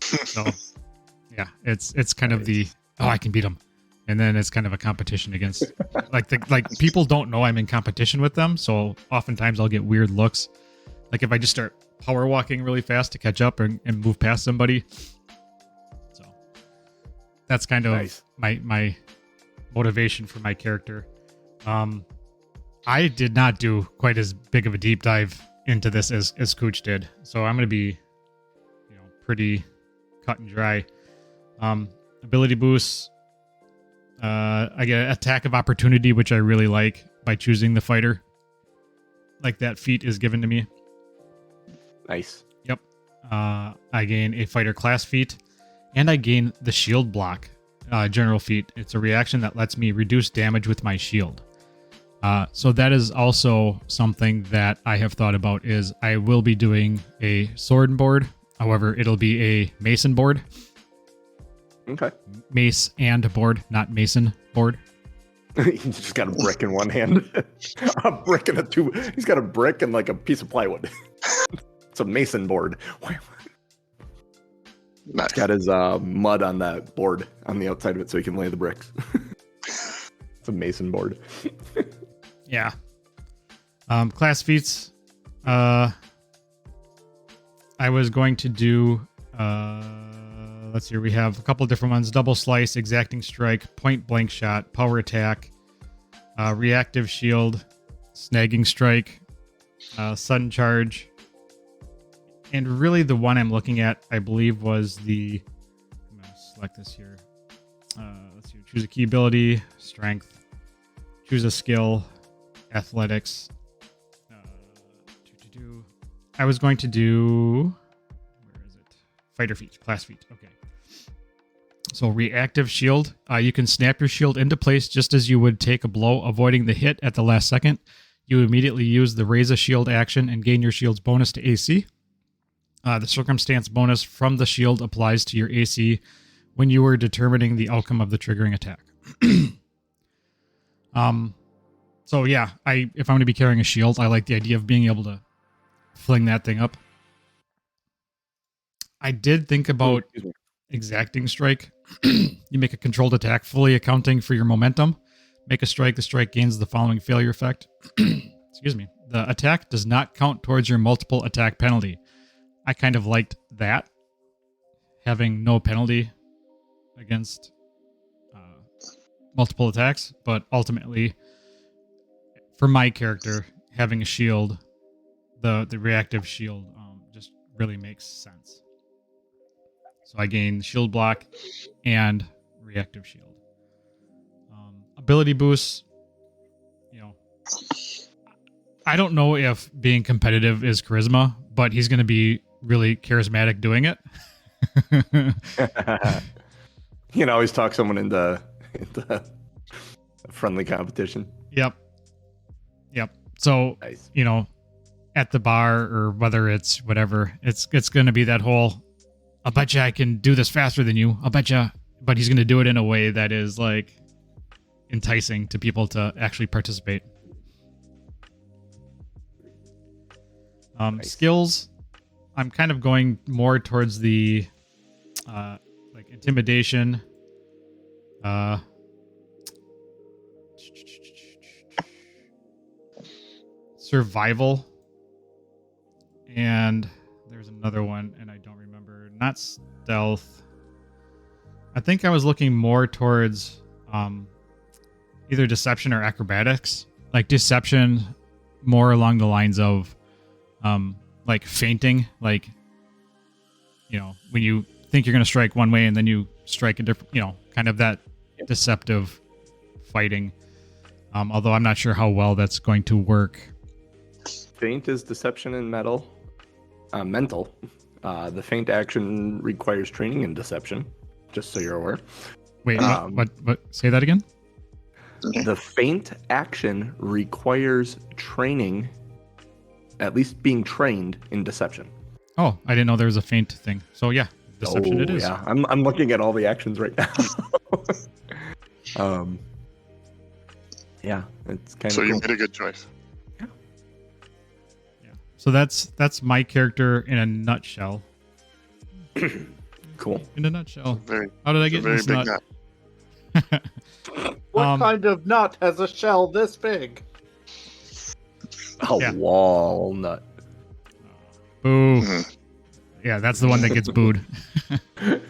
So yeah, it's kind of the, I can beat them. And then it's kind of a competition against, like people don't know I'm in competition with them. So oftentimes I'll get weird looks. Like if I just start power walking really fast to catch up and move past somebody. So that's kind of Nice. my motivation for my character. I did not do quite as big of a deep dive into this as Cooch did. So I'm going to be, pretty cut and dry. Ability boosts. I get attack of opportunity, which I really like by choosing the fighter. Like that feat is given to me. Nice. Yep. I gain a fighter class feat, and I gain the shield block general feat. It's a reaction that lets me reduce damage with my shield. So that is also something that I have thought about. Is I will be doing a sword board. However, it'll be a mason board. Okay. Mace and board, not mason board. He's just got a brick in one hand. A brick and he's got a brick and like a piece of plywood. It's a mason board. Nice. He's got his mud on that board on the outside of it so he can lay the bricks. It's a mason board. Yeah. Class feats. I was going to do... let's see. We have a couple different ones. Double slice, exacting strike, point blank shot, power attack, reactive shield, snagging strike, sudden charge. And really the one I'm looking at, I believe, was I'm going to select this here. Let's see. Choose a key ability, strength, choose a skill, athletics. I was going to do... Where is it? Fighter feat, class feat. Okay. So reactive shield. You can snap your shield into place just as you would take a blow, avoiding the hit at the last second. You immediately use the raise a shield action and gain your shield's bonus to AC. The circumstance bonus from the shield applies to your AC when you are determining the outcome of the triggering attack. So yeah, if I'm going to be carrying a shield, I like the idea of being able to fling that thing up. I did think about exacting strike. You make a controlled attack, fully accounting for your momentum. Make a strike. The strike gains the following failure effect. Excuse me. The attack does not count towards your multiple attack penalty. I kind of liked that. Having no penalty against multiple attacks. But ultimately, for my character, having a shield, the reactive shield just really makes sense. So I gain shield block and reactive shield. Ability boosts. I don't know if being competitive is charisma, but he's going to be really charismatic doing it. You can always talk someone into a friendly competition. Yep. So, Nice. At the bar or whether it's whatever, it's going to be that whole, I'll bet you I can do this faster than you. I'll bet you, but he's going to do it in a way that is like enticing to people to actually participate. Nice. Skills, I'm kind of going more towards the like intimidation, survival, and there's another one, and I don't remember. Not stealth. I think I was looking more towards either deception or acrobatics. Like deception, more along the lines of like feinting, like, you know, when you think you're going to strike one way and then you strike a different, you know, kind of that deceptive fighting. Although I'm not sure how well that's going to work. Feint is deception and mental. The feint action requires training in deception, just so you're aware. Wait, what? Say that again? The feint action requires training, at least being trained in deception. Oh, I didn't know there was a feint thing. So yeah, deception it is. Yeah, I'm looking at all the actions right now. Yeah, it's kind of. So cool. you made a good choice. Yeah. So that's my character in a nutshell. Cool. In a nutshell. Very, How did I it's a get very this big nut? nut. What kind of nut has a shell this big? A walnut. Boo. Mhm. Yeah, that's the one that gets booed.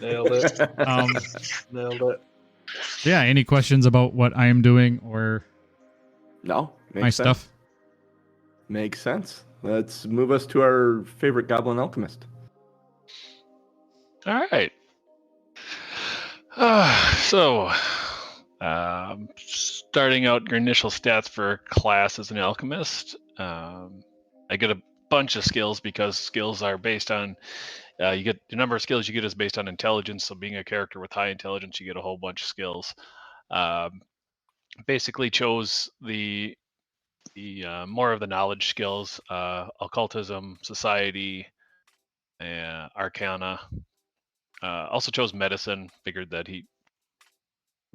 Nailed it. Nailed it. Yeah, any questions about what I am doing or No, makes my sense. stuff? Makes sense. Let's move us to our favorite goblin alchemist. All right. Starting out your initial stats for class as an alchemist, I get a bunch of skills because skills are based on you get the number of skills you get is based on intelligence. So being a character with high intelligence, you get a whole bunch of skills. Basically chose the more of the knowledge skills, occultism, society, arcana. Also chose medicine. Figured that he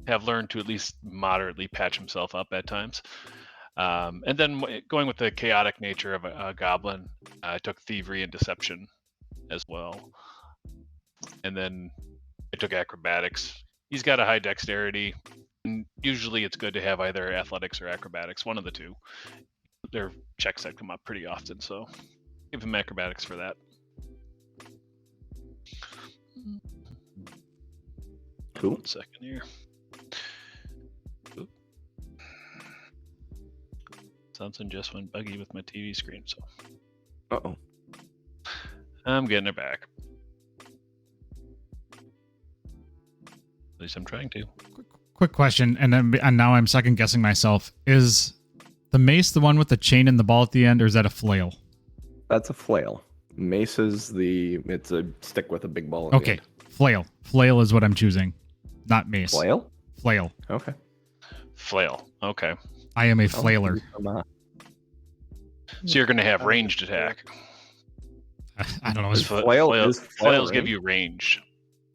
have learned to at least moderately patch himself up at times. And then going with the chaotic nature of a goblin, I took thievery and deception as well. And then I took acrobatics. He's got a high dexterity. And usually it's good to have either athletics or acrobatics, one of the two. Their checks that come up pretty often, so give him acrobatics for that. Cool. 1 second here. Oop. Something just went buggy with my TV screen, so Uh-oh. I'm getting it back. At least I'm trying to. Quick question, and now I'm second guessing myself. Is the mace the one with the chain and the ball at the end, or is that a flail? That's a flail. Mace is it's a stick with a big ball. At the Okay, end. flail. Flail is what I'm choosing, not mace. Flail? Flail. Okay. Flail. Okay. I am a flailer. So you're going to have ranged attack. I don't know. Is flail Flails give range? you range.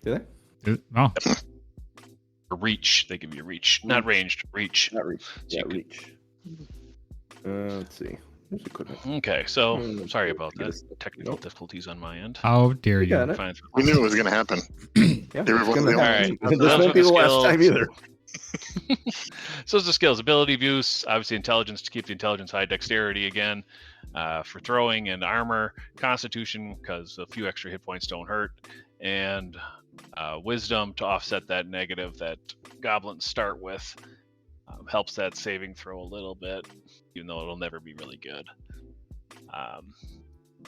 Do they? Oh, Or reach. They give you reach. Not ranged. Reach. Not reach. So Yeah, you reach. Let's see. Here's equipment. Okay, so Hmm, sorry about get that. us- Technical nope. difficulties on my end. how dare You got you? it. Fine. We knew it was going to happen. Yeah, They were it's one of gonna the happen. only- This Those won't are be the the last skills. time either. So it's the skills, ability views, obviously intelligence to keep the intelligence high, dexterity again for throwing and armor, constitution because a few extra hit points don't hurt, and wisdom to offset that negative that goblins start with. Helps that saving throw a little bit, even though it'll never be really good.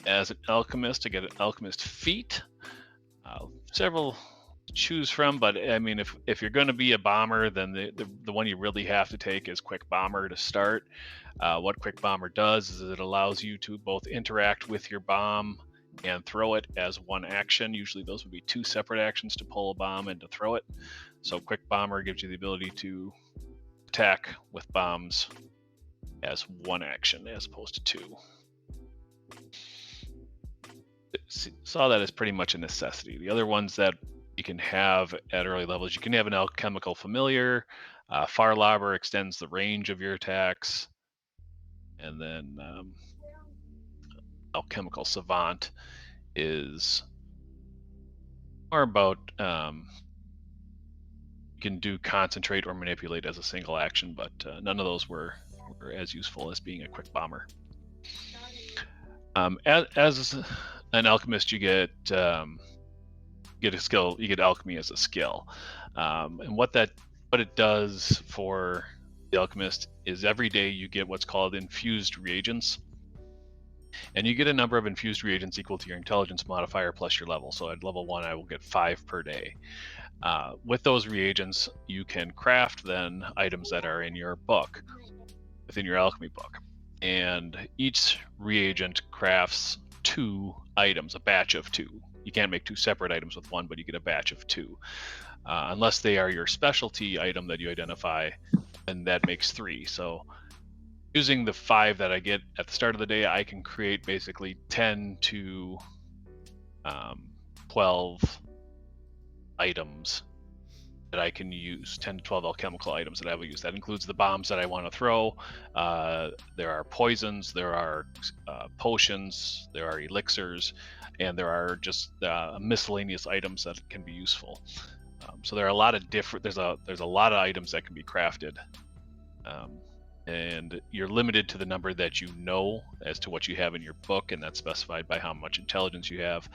As an alchemist, I get an alchemist feat. Several to choose from, but I mean, if you're going to be a bomber, then the one you really have to take is Quick Bomber to start. What Quick Bomber does is it allows you to both interact with your bomb and throw it as one action. Usually those would be two separate actions to pull a bomb and to throw it. So Quick Bomber gives you the ability to attack with bombs as one action as opposed to two. Saw that as pretty much a necessity. The other ones that you can have at early levels, you can have an alchemical familiar. Farlobber extends the range of your attacks, and then alchemical savant is more about you can do concentrate or manipulate as a single action, but none of those were as useful as being a quick bomber. As an alchemist, you get a skill. You get alchemy as a skill, and what it does for the alchemist is every day you get what's called infused reagents, And you get a number of infused reagents equal to your intelligence modifier plus your level. So at level 1, I will get 5 per day. With those reagents, you can craft then items that are in your book, within your alchemy book. And each reagent crafts 2 items, a batch of 2. You can't make 2 separate items with one, but you get a batch of 2. Unless they are your specialty item that you identify, and that makes 3. So using the 5 that I get at the start of the day, I can create basically 10 to 12 items that I can use, 10 to 12 alchemical items that I will use. That includes the bombs that I want to throw. There are poisons, there are potions, there are elixirs, and there are just miscellaneous items that can be useful. So there are a lot of different. There's a lot of items that can be crafted, and you're limited to the number that you know as to what you have in your book, and that's specified by how much intelligence you have.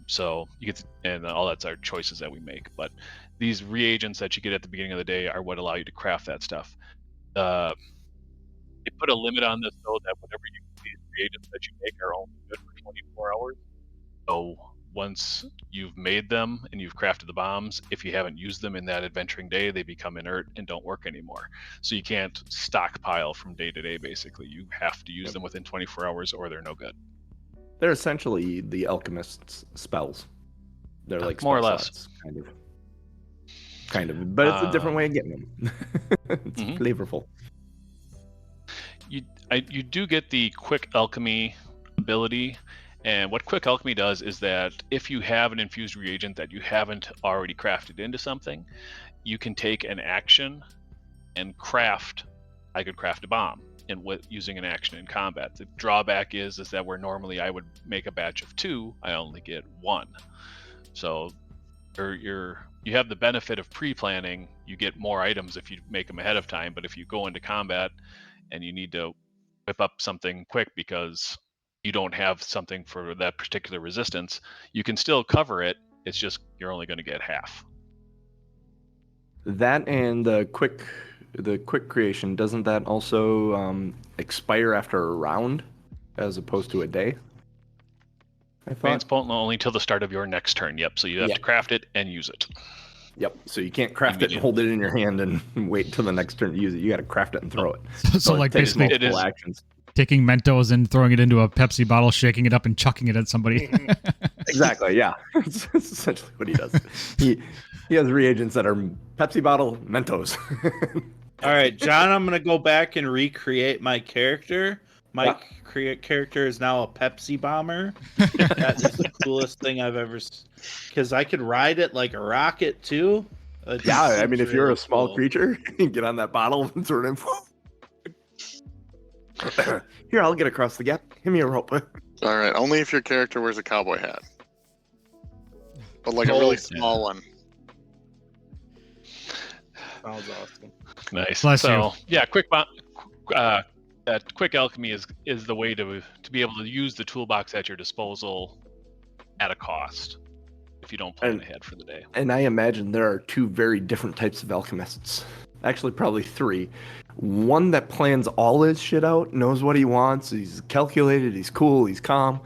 So you get and all that's our choices that we make. But these reagents that you get at the beginning of the day are what allow you to craft that stuff. They put a limit on this though, that whatever these reagents that you make are only good for 24 hours. So once you've made them and you've crafted the bombs, if you haven't used them in that adventuring day, they become inert and don't work anymore. So you can't stockpile from day to day, basically. You have to use them within 24 hours or they're no good. They're essentially the alchemist's spells. They're like more or spell less. slots, kind of. But it's a different way of getting them. It's flavorful. You do get the quick alchemy ability, and what quick alchemy does is that if you have an infused reagent that you haven't already crafted into something, you can take an action and craft. I could craft a bomb using an action in combat. The drawback is that where normally I would make a batch of 2, I only get 1. So you have the benefit of pre-planning. You get more items if you make them ahead of time, but if you go into combat and you need to whip up something quick because you don't have something for that particular resistance, you can still cover it. It's just you're only going to get half. That and the quick creation, doesn't that also expire after a round as opposed to a day? I thought. Remains potent only till the start of your next turn. Yep. So you have to craft it and use it. Yep. So you can't craft it and hold it in your hand and wait until the next turn to use it. You got to craft it and throw it. So like basically multiple actions. Taking Mentos and throwing it into a Pepsi bottle, shaking it up and chucking it at somebody. Exactly. Yeah. That's essentially what he does. He has reagents that are Pepsi bottle, Mentos. All right, John, I'm going to go back and recreate my character. My character is now a Pepsi bomber. That is the coolest thing I've ever seen. Because I could ride it like a rocket, too. Yeah, I mean, if you're a small creature, you get on that bottle and throw it in. Here, I'll get across the gap. Give me a rope. All right, only if your character wears a cowboy hat. But like a really small one. Sounds awesome. Nice. Bless so you. yeah, that quick alchemy is the way to be able to use the toolbox at your disposal at a cost if you don't plan ahead for the day. And I imagine there are 2 very different types of alchemists. Actually, probably 3. One that plans all his shit out, knows what he wants, he's calculated, he's cool, he's calm.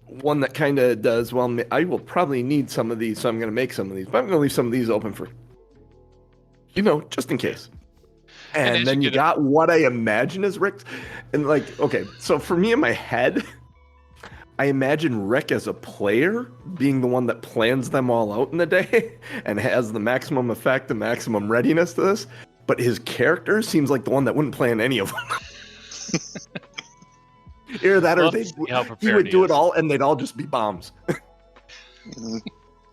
One that kind of does, well, I will probably need some of these, so I'm going to make some of these, but I'm going to leave some of these open for, just in case. And then you got what I imagine is Rick's. And like, okay, so for me in my head, I imagine Rick as a player being the one that plans them all out in the day and has the maximum effect, the maximum readiness to this. But his character seems like the one that wouldn't plan any of them. Either that or he would do it all and they'd all just be bombs.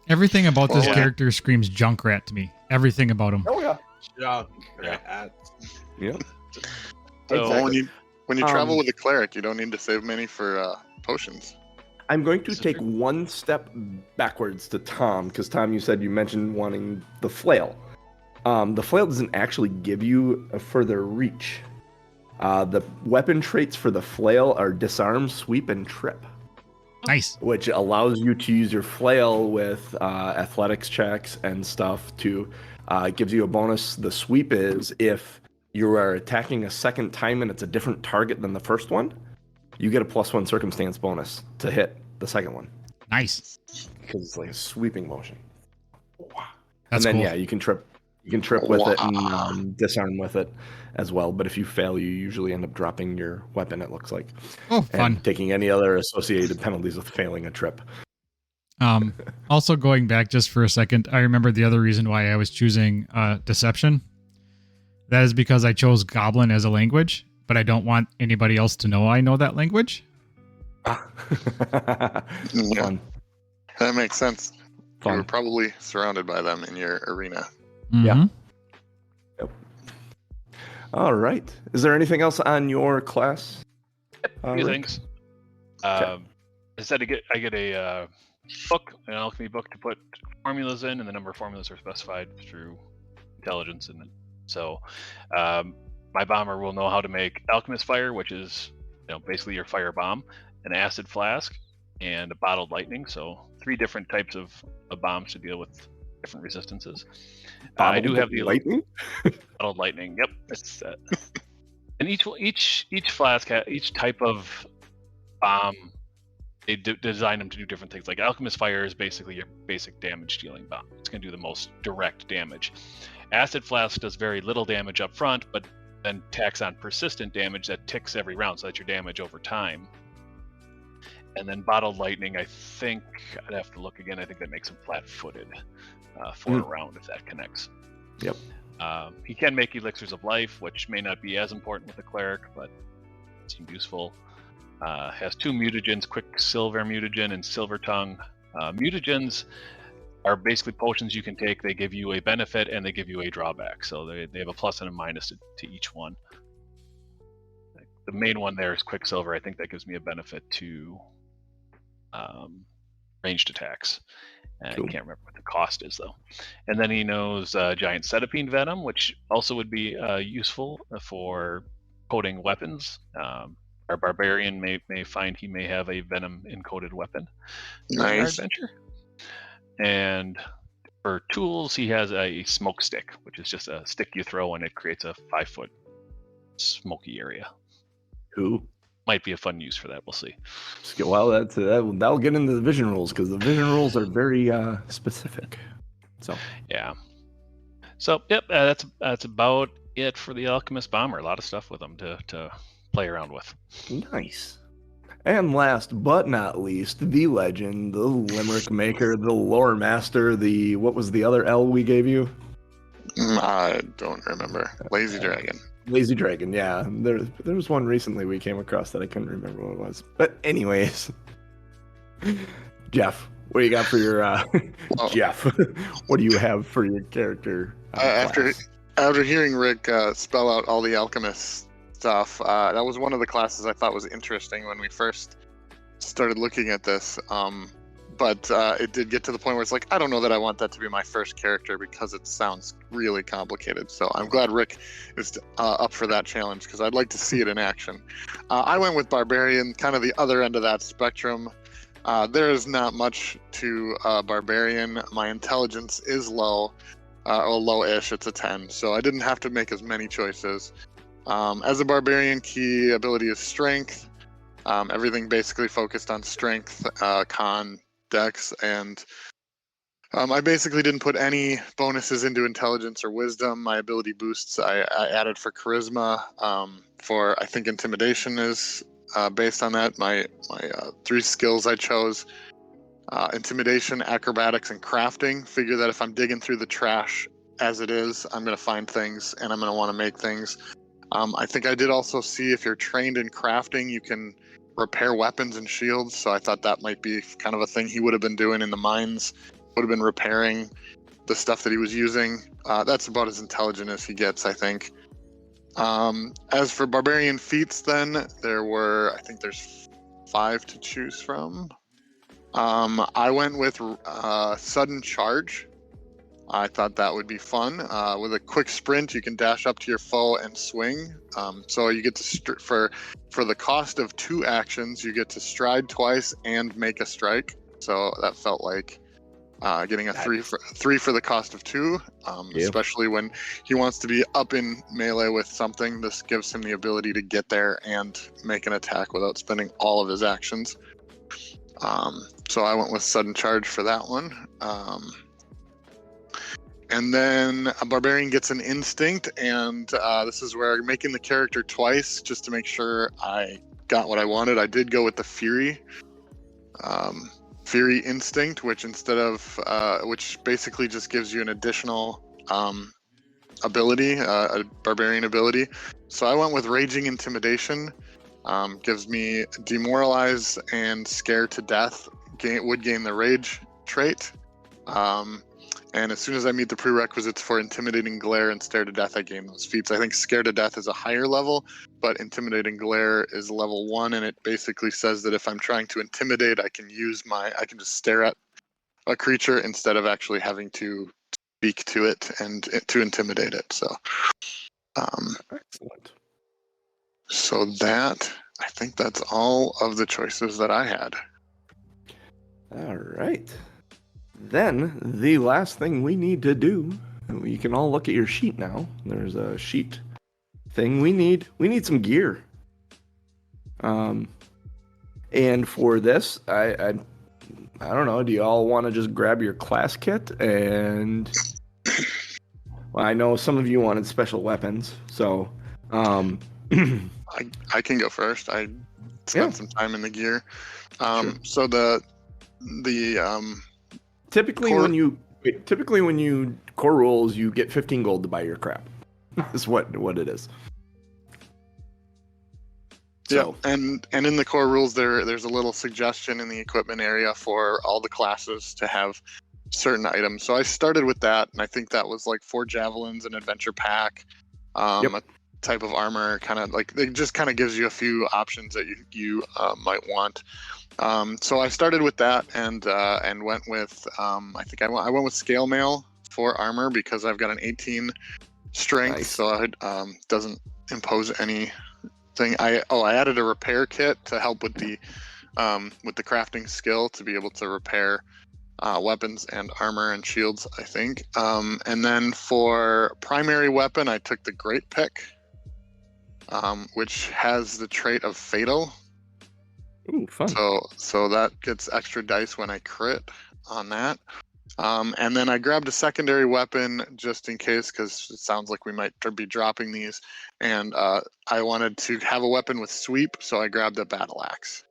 Everything about this character screams Junkrat to me. Everything about him. Oh, yeah. Junkrat. Yeah. So Exactly. when you travel with a cleric, you don't need to save many for potions. I'm going to take one step backwards to Tom, because Tom, you mentioned wanting the flail. The flail doesn't actually give you a further reach. The weapon traits for the flail are disarm, sweep, and trip. Nice. Which allows you to use your flail with athletics checks and stuff to gives you a bonus. The sweep is if you are attacking a second time and it's a different target than the first one, you get a +1 circumstance bonus to hit the second one Nice. because it's like a sweeping motion. That's and then cool. yeah, you can trip with it and disarm with it as well. But if you fail, you usually end up dropping your weapon. It looks like. Oh, fun. And taking any other associated penalties with failing a trip. Also going back just for a second, I remember the other reason why I was choosing Deception. That is because I chose Goblin as a language, but I don't want anybody else to know I know that language. Yeah. Fun. That makes sense. Fun. You were probably surrounded by them in your arena. Mm-hmm. Yeah. Yep. All right. Is there anything else on your class? A few Rick? things. Instead, I get a book, an alchemy book to put formulas in, and the number of formulas are specified through intelligence. And so, my bomber will know how to make alchemist fire, which is basically your fire bomb, an acid flask, and a bottled lightning. So 3 different types of bombs to deal with different resistances. I do have the lightning. bottled lightning. Yep, it's and each flask, each type of bomb, they design them to do different things. Like alchemist fire is basically your basic damage dealing bomb. It's going to do the most direct damage. Acid flask does very little damage up front, but then tacks on persistent damage that ticks every round, so that's your damage over time. And then bottled lightning, I think I'd have to look again. I think that makes him flat-footed for a round if that connects. Yep. He can make elixirs of life, which may not be as important with the cleric, but seems useful. Has 2 mutagens, Quicksilver mutagen and Silver Tongue. Mutagens are basically potions you can take. They give you a benefit and they give you a drawback. So they have a plus and a minus to each one. The main one there is Quicksilver. I think that gives me a benefit to ranged attacks. Cool. I can't remember what the cost is, though. And then he knows giant centipede venom, which also would be useful for coating weapons. Our barbarian may find he may have a venom-encoded weapon in our adventure. And for tools, he has a smoke stick, which is just a stick you throw and it creates a 5-foot smoky area. Cool. Might be a fun use for that. We'll see. Well, that'll get into the vision rules because the vision rules are very specific. So yeah. So yep, that's about it for the Alchemist Bomber. A lot of stuff with them to play around with. Nice. And last but not least, the legend, the limerick maker, the lore master, what was the other L we gave you? I don't remember. Lazy Dragon. Lazy Dragon, yeah. There was one recently we came across that I couldn't remember what it was. But anyways, Jeff, what do you got for your Jeff? What do you have for your character? After hearing Rick spell out all the alchemist stuff, that was one of the classes I thought was interesting when we first started looking at this. But it did get to the point where it's like, I don't know that I want that to be my first character because it sounds really complicated. So I'm glad Rick is up for that challenge because I'd like to see it in action. I went with Barbarian, kind of the other end of that spectrum. There is not much to Barbarian. My intelligence is low, or low-ish. It's a 10, so I didn't have to make as many choices. As a Barbarian, key ability is Strength. Everything basically focused on Strength, Con, Dex, and I basically didn't put any bonuses into Intelligence or Wisdom. My ability boosts I added for Charisma. For I think Intimidation is based on that. My 3 skills I chose: Intimidation, Acrobatics, and Crafting. Figure that if I'm digging through the trash as it is, I'm going to find things and I'm going to want to make things. I think I did also see if you're trained in crafting, you can repair weapons and shields, so I thought that might be kind of a thing he would have been doing in the mines, would have been repairing the stuff that he was using. That's about as intelligent as he gets, I think. As for Barbarian feats then, I think there's 5 to choose from. I went with Sudden Charge. I thought that would be fun. With a quick sprint, you can dash up to your foe and swing. So you get to for the cost of 2 actions, you get to stride twice and make a strike. So that felt like getting a three for the cost of 2, especially when he wants to be up in melee with something. This gives him the ability to get there and make an attack without spending all of his actions. So I went with sudden charge for that one. And then a barbarian gets an instinct, and this is where I'm making the character twice just to make sure I got what I wanted. I did go with the fury. Fury instinct, which which basically just gives you an additional ability, a barbarian ability. So I went with raging intimidation. Gives me demoralize and scare to death. Would gain the rage trait. And as soon as I meet the prerequisites for intimidating glare and stare to death, I gain those feats. I think scare to death is a higher level, but intimidating glare is level 1, and it basically says that if I'm trying to intimidate, I can just stare at a creature instead of actually having to speak to it and to intimidate it. So, Excellent. So I think that's all of the choices that I had. All right. Then the last thing we need to do, you can all look at your sheet now. There's a sheet thing. We need some gear. And for this, I don't know. Do you all want to just grab your class kit? And well, I know some of you wanted special weapons, so I can go first. I spent some time in the gear. Sure. So the typically when you core rules, you get 15 gold to buy your crap. Is what it is. So. Yeah, and in the core rules, there's a little suggestion in the equipment area for all the classes to have certain items. So I started with that, and I think that was like 4 javelins, an adventure pack, a type of armor, kind of like it just kind of gives you a few options that you might want. So I started with that and went with I think I went with scale mail for armor because I've got an 18 strength, nice. so it doesn't impose anything. I added a repair kit to help with the crafting skill to be able to repair weapons and armor and shields, I think. And then for primary weapon, I took the Great Pick, which has the trait of Fatal. Ooh, fun. So that gets extra dice when I crit on that. And then I grabbed a secondary weapon just in case, because it sounds like we might be dropping these. And I wanted to have a weapon with sweep, so I grabbed a battle axe.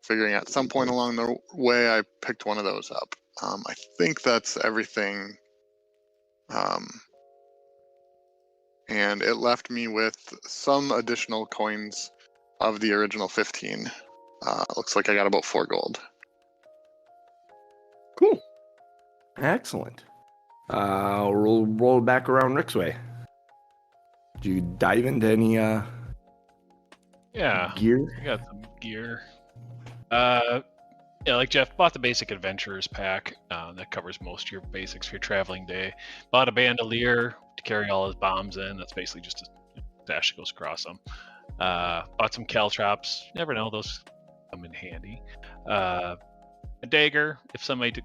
Figuring at some point along the way, I picked one of those up. I think that's everything. And it left me with some additional coins of the original 15. Looks like I got about 4 gold. Cool. Excellent. Roll back around Rick's way. Did you dive into any gear? I got some gear. Like Jeff, bought the basic adventurers pack. That covers most of your basics for your traveling day. Bought a bandolier to carry all his bombs in. That's basically just a dash that goes across them. Bought some caltrops. Never know, those come in handy. A dagger, if somebody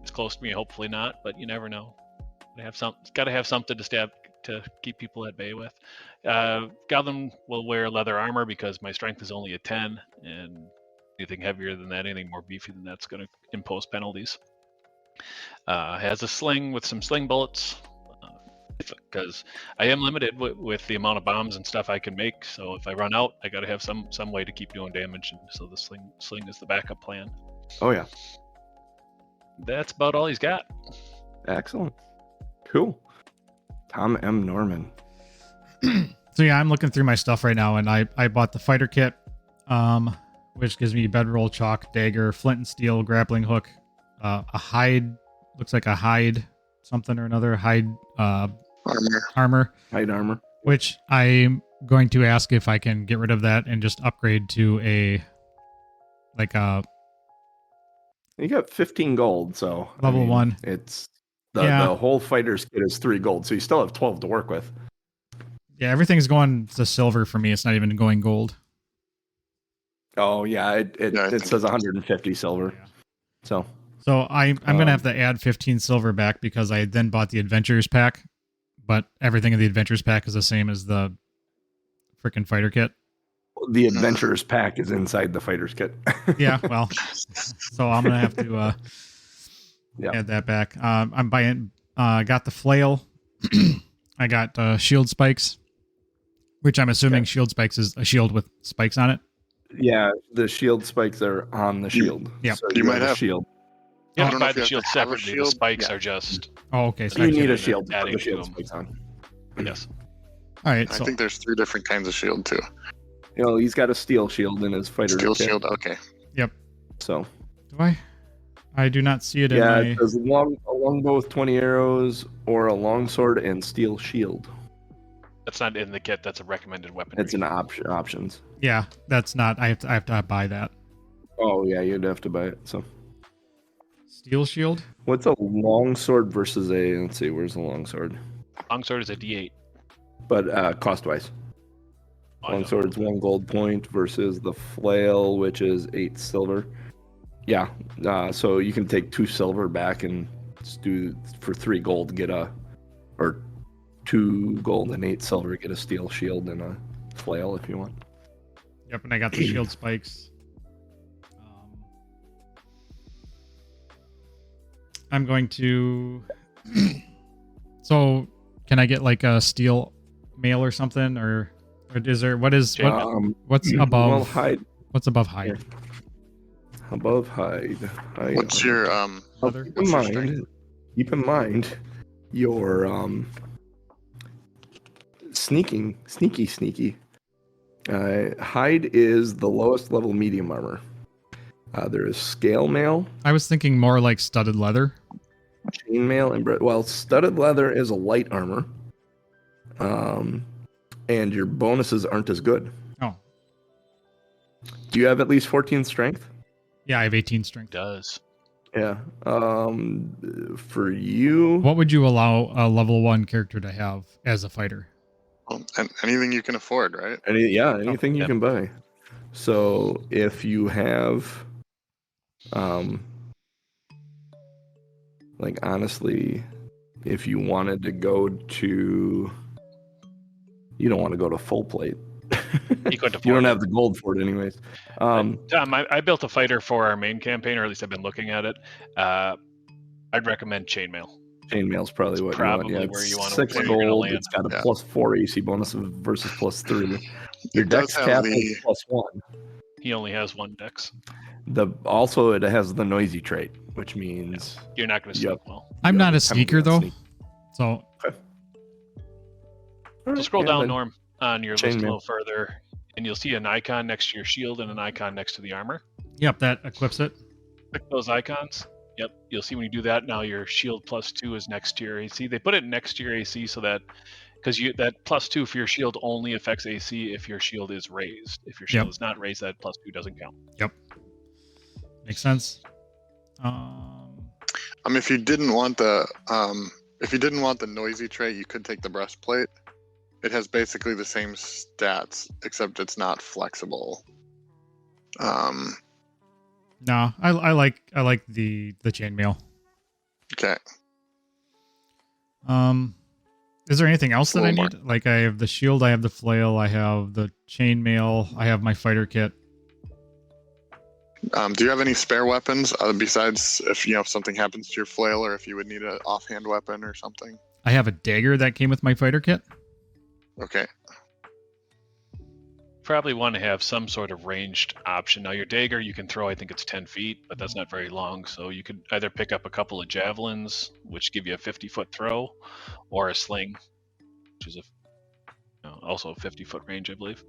is close to me, hopefully not, but you never know. Got to have something to stab to keep people at bay with. Goblin will wear leather armor because my strength is only a 10, and anything heavier than that, anything more beefy than that's going to impose penalties. Has a sling with some sling bullets, because I am limited with the amount of bombs and stuff I can make. So if I run out, I got to have some way to keep doing damage, and so the sling is the backup plan. Oh yeah, that's about all he's got. Excellent, cool. Tom M. Norman. So yeah, I'm looking through my stuff right now, and I bought the fighter kit, which gives me bedroll, chalk, dagger, flint and steel, grappling hook, a hide, looks like a hide something or another, hide armor, hide armor, which I'm going to ask if I can get rid of that and just upgrade to you got 15 gold, so level 1. It's the whole fighter's kit is 3 gold, so you still have 12 to work with. Yeah, everything's going to silver for me. It's not even going gold. Oh yeah, it says 150 silver. Yeah. So So I'm gonna have to add 15 silver back because I then bought the Adventures pack, but everything in the Adventures pack is the same as the freaking fighter kit. The Adventurers pack is inside the fighter's kit. Yeah, well, so I'm gonna have to add that back. I'm buying. I got the flail. I got shield spikes, which I'm assuming shield spikes is a shield with spikes on it. Yeah, the shield spikes are on the shield. Yeah, so you might have a shield. You I have don't to know buy if you the have shield to have a separately. The shield. spikes Yeah. are just. Oh, okay. So You I need can- a shield to put adding the to shield them. spikes on. Yes. All right. I So think there's 3 different kinds of shield too. You know, he's got a steel shield in his fighter Steel kit. shield. Okay. So do I? I do not see it in yeah, my. it says a longbow with 20 arrows or a longsword and steel shield. That's not in the kit. That's a recommended weapon. It's an options. Yeah, that's not. I have to buy that. Oh yeah, you'd have to buy it. So Steel shield. what's a longsword versus a? Let's see, where's the longsword? Longsword is a D8. But cost wise, Oh, I don't longsword's know. 1 gold point versus the flail, which is 8 silver. Yeah, so you can take 2 silver back and just do for 3 gold get a, or 2 gold and 8 silver get a steel shield and a flail if you want. Yep, and I got the shield spikes. I'm going to. So, can I get like a steel mail or something, or is there what's above? Well, hide What's above hide? above hide. What's your Leather? Keep in mind. Keep in mind your sneaky. Hide is the lowest level medium armor. There is scale mail, I was thinking more like studded leather. chain mail, and studded leather is a light armor. And your bonuses aren't as good. Oh, Do you have at least 14 strength? yeah, I have 18 strength. Does. Yeah. For you, What would you allow a level 1 character to have as a fighter? and anything you can afford, right? anything you Yep. can buy. So if you have, like honestly, if you wanted to go to, you don't want to go to full plate. You couldn't afford You don't it. have the gold for it, anyways. I built a fighter for our main campaign, or at least I've been looking at it. I'd recommend chainmail. Chainmail's probably what Probably you want. Yeah, where it's you wanna- 6 where you're gonna gold. land. It's got a Yeah. +4 AC bonus versus +3. Your It does dex have cap the- is +1. He only has 1 dex. Also it has the noisy trait, which means You're not going to Yep. sneak well. I'm you not a have to sneaker be though, sneak. so All So right, scroll yeah, down, then. Norm, on your list a Chainmail. little further, and you'll see an icon next to your shield and an icon next to the armor. yep, that equips it. Click those icons. Yep, you'll see when you do that, now your shield +2 is next to your AC. They put it next to your AC so that, because that +2 for your shield only affects AC if your shield is raised. If your shield Yep. is not raised, that +2 doesn't count. Makes sense. If you didn't want the noisy trait, you could take the breastplate. It has basically the same stats, except it's not flexible. No, I like the chainmail. Okay. Is there anything else A that I little need? Like I have the shield, I have the flail, I have the chainmail, I have my fighter kit. Do you have any spare weapons besides if something happens to your flail, or if you would need an offhand weapon or something? I have a dagger that came with my fighter kit. Okay. Probably want to have some sort of ranged option. Now your dagger you can throw, I think it's 10 feet, but that's not very long. So you could either pick up a couple of javelins, which give you a 50-foot throw, or a sling, which is also a 50-foot range, I believe.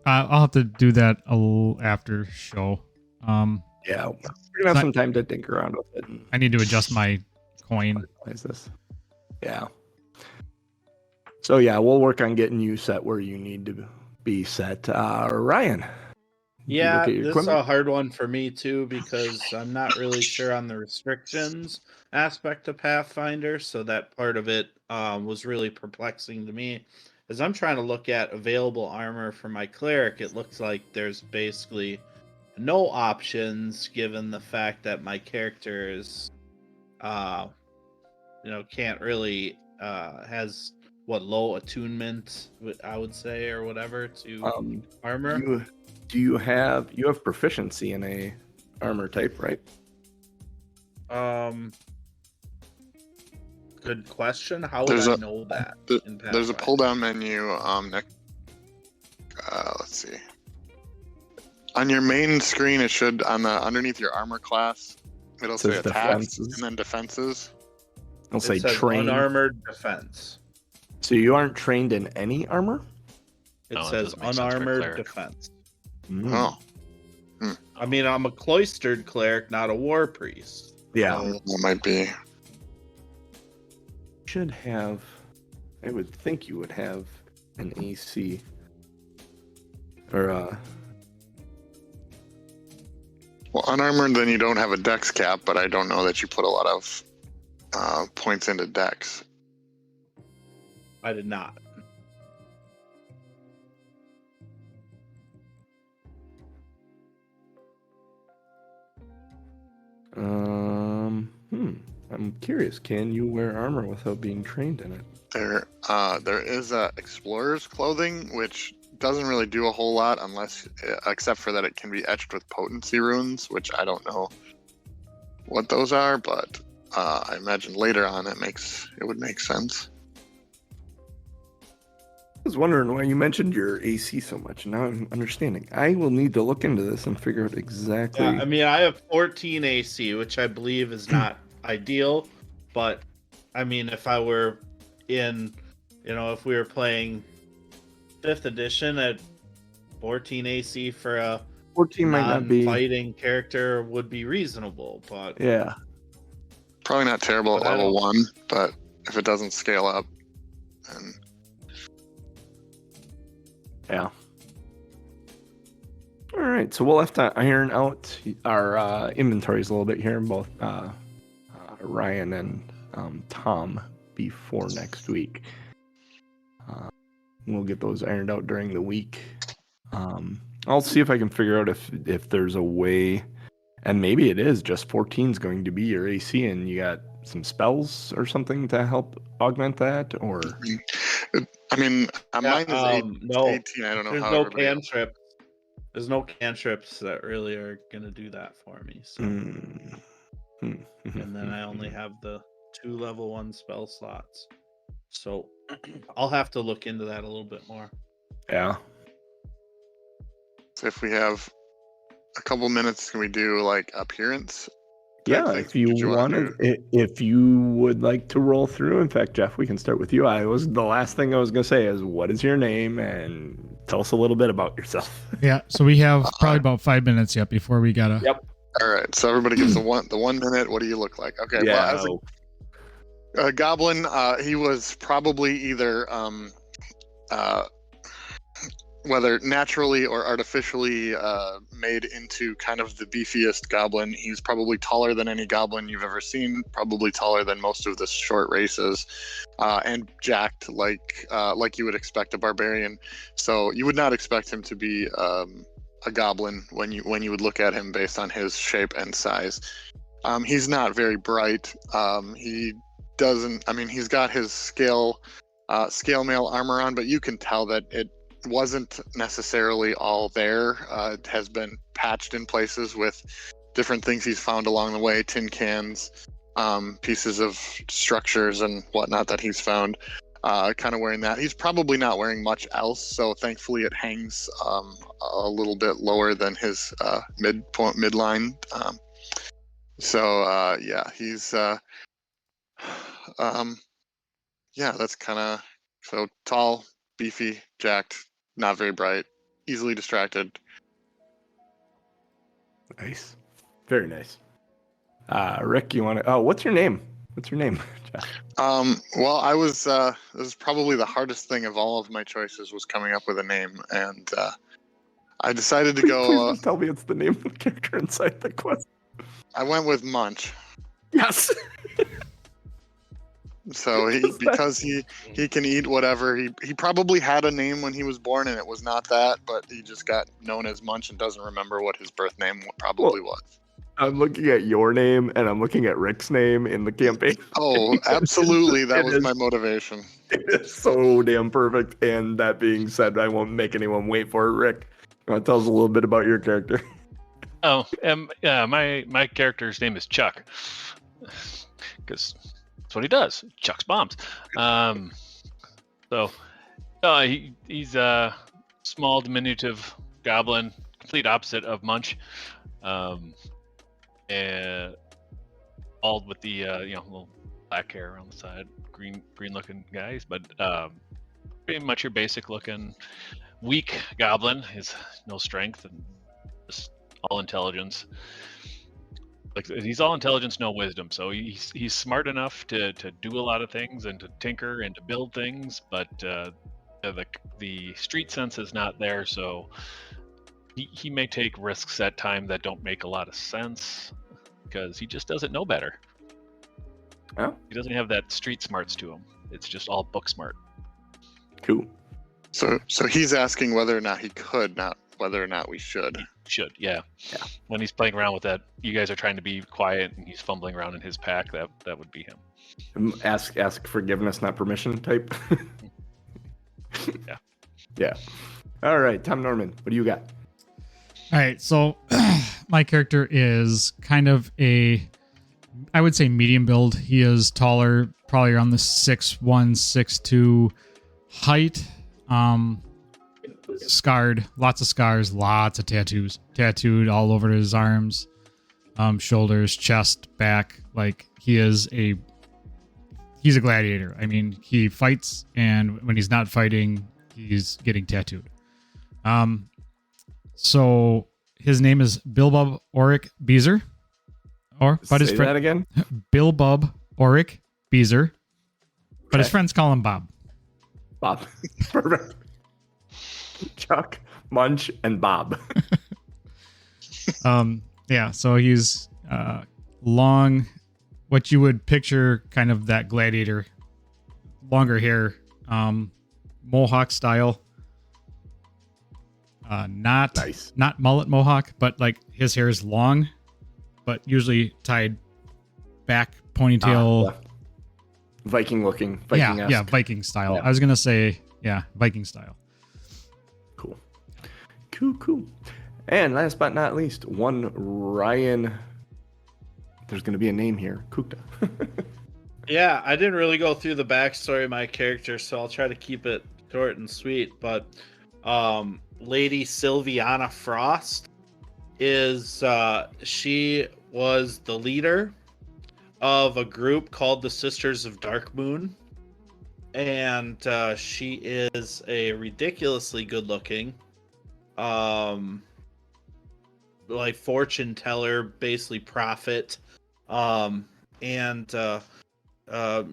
I'll have to do that a little after show. Yeah, we're gonna have some time to think around with it. And I need to adjust my coin. finalize this. Yeah. So yeah, we'll work on getting you set where you need to be set. Ryan. you Yeah, look at your this is equipment? a hard one for me too because I'm not really sure on the restrictions aspect of Pathfinder, so that part of it was really perplexing to me. As I'm trying to look at available armor for my cleric, it looks like there's basically no options, given the fact that my character is, can't really has low attunement, I would say, or whatever, to armor. You have proficiency in a armor type, right? Good question. How would I know that? There's a pull down menu. Let's see. On your main screen, it should underneath your armor class. It'll say attacks defenses. And then defenses. It'll say trained. Unarmored defense. So you aren't trained in any armor? It says unarmored defense. Oh. I mean, I'm a cloistered cleric, not a war priest. Yeah. That might be. Should have. I would think you would have an AC. Or, Well, unarmored, then you don't have a dex cap, but I don't know that you put a lot of points into dex. I did not. I'm curious. Can you wear armor without being trained in it? There is explorer's clothing, which doesn't really do a whole lot except for that it can be etched with potency runes, which I don't know what those are, but I imagine later on it would make sense. I was wondering why you mentioned your AC so much. Now I'm understanding. I will need to look into this and figure out exactly. Yeah, I mean, I have 14 AC, which I believe is not ideal, but I mean, if I were if we were playing 5th edition at 14 AC for a 14 might not be fighting character would be reasonable, but yeah, probably not terrible at level 1, but if it doesn't scale up, then yeah. All right, so we'll have to iron out our inventories a little bit here, both Ryan and Tom, before next week. We'll get those ironed out during the week. I'll see if I can figure out if there's a way, and maybe it is just 14 is going to be your AC, and you got some spells or something to help augment that, or. I mean, mine is 18. I don't know there's how. No cantrip. There's no cantrips that really are gonna do that for me. So. And then I only have the 2 level 1 spell slots. So I'll have to look into that a little bit more. Yeah. So if we have a couple minutes, can we do like appearance? Yeah, if you if you would like to roll through. In fact, Jeff, we can start with you. The last thing I was gonna say is, what is your name, and tell us a little bit about yourself. Yeah, so we have probably about 5 minutes yet before we gotta. Yep. All right, so everybody gives the 1 minute. What do you look like? Okay. Yeah. Well, as a goblin, he was probably either whether naturally or artificially made into kind of the beefiest goblin. He's probably taller than any goblin you've ever seen, probably taller than most of the short races, and jacked like you would expect a barbarian. So you would not expect him to be a goblin when you would look at him based on his shape and size. He's not very bright. He doesn't. I mean, he's got his scale mail armor on, but you can tell that it wasn't necessarily all there. It has been patched in places with different things he's found along the way, tin cans, pieces of structures and whatnot that he's found, kind of wearing that. He's probably not wearing much else, so thankfully it hangs a little bit lower than his midline. Yeah, he's that's kind of so tall, beefy, jacked, not very bright, easily distracted. Nice. Very nice. Rick, you want to... Oh, what's your name? Jeff? Well, I was... this is probably the hardest thing of all of my choices, was coming up with a name, and I decided to go... Please just tell me it's the name of the character inside the quest. I went with Munch. Yes! So because he can eat whatever. He probably had a name when he was born, and it was not that, but he just got known as Munch and doesn't remember what his birth name probably was. I'm looking at your name, and I'm looking at Rick's name in the campaign. Oh, absolutely. That was my motivation. It's so damn perfect. And that being said, I won't make anyone wait for it. Rick, you want to tell us a little bit about your character? Oh, yeah, my character's name is Chuck, because that's what he does. Chucks bombs. He's a small, diminutive goblin, complete opposite of Munch, and all with the little black hair around the side, green looking guys, but pretty much your basic looking weak goblin. Has no strength and just all intelligence. Like, he's all intelligence, no wisdom. So he's smart enough to do a lot of things and to tinker and to build things, but the street sense is not there. So he may take risks at times that don't make a lot of sense because he just doesn't know better. Oh, he doesn't have that street smarts to him. It's just all book smart. Cool. So he's asking whether or not he could, not whether or not we should. He should, yeah. When he's playing around with that, you guys are trying to be quiet and he's fumbling around in his pack. That would be him. Ask forgiveness, not permission type. Yeah. Yeah. All right, Tom Norman, what do you got? All right, so my character is kind of I would say medium build. He is taller, probably around the 6'1", 6'2" height. Scarred, lots of scars, lots of tattoos. Tattooed all over his arms, shoulders, chest, back. Like, he's a gladiator. I mean, he fights, and when he's not fighting, he's getting tattooed. So his name is Bilbub Oric Beezer. Say that again? Bilbub Oric Beezer. But his friends call him Bob. Bob. Perfect. Chuck, Munch, and Bob. Yeah, so he's long, what you would picture kind of that gladiator, longer hair, mohawk style. Not nice. Not mullet mohawk, but like his hair is long, but usually tied back, ponytail. Yeah. Viking looking. Viking-esque. Yeah, Viking style. Yeah. I was gonna say, Viking style. Cool. And last but not least, one Ryan. There's going to be a name here. Kukta. Yeah, I didn't really go through the backstory of my character, so I'll try to keep it short and sweet. But Lady Sylviana Frost is she was the leader of a group called the Sisters of Dark Moon, and she is a ridiculously good-looking, like fortune teller, basically prophet, and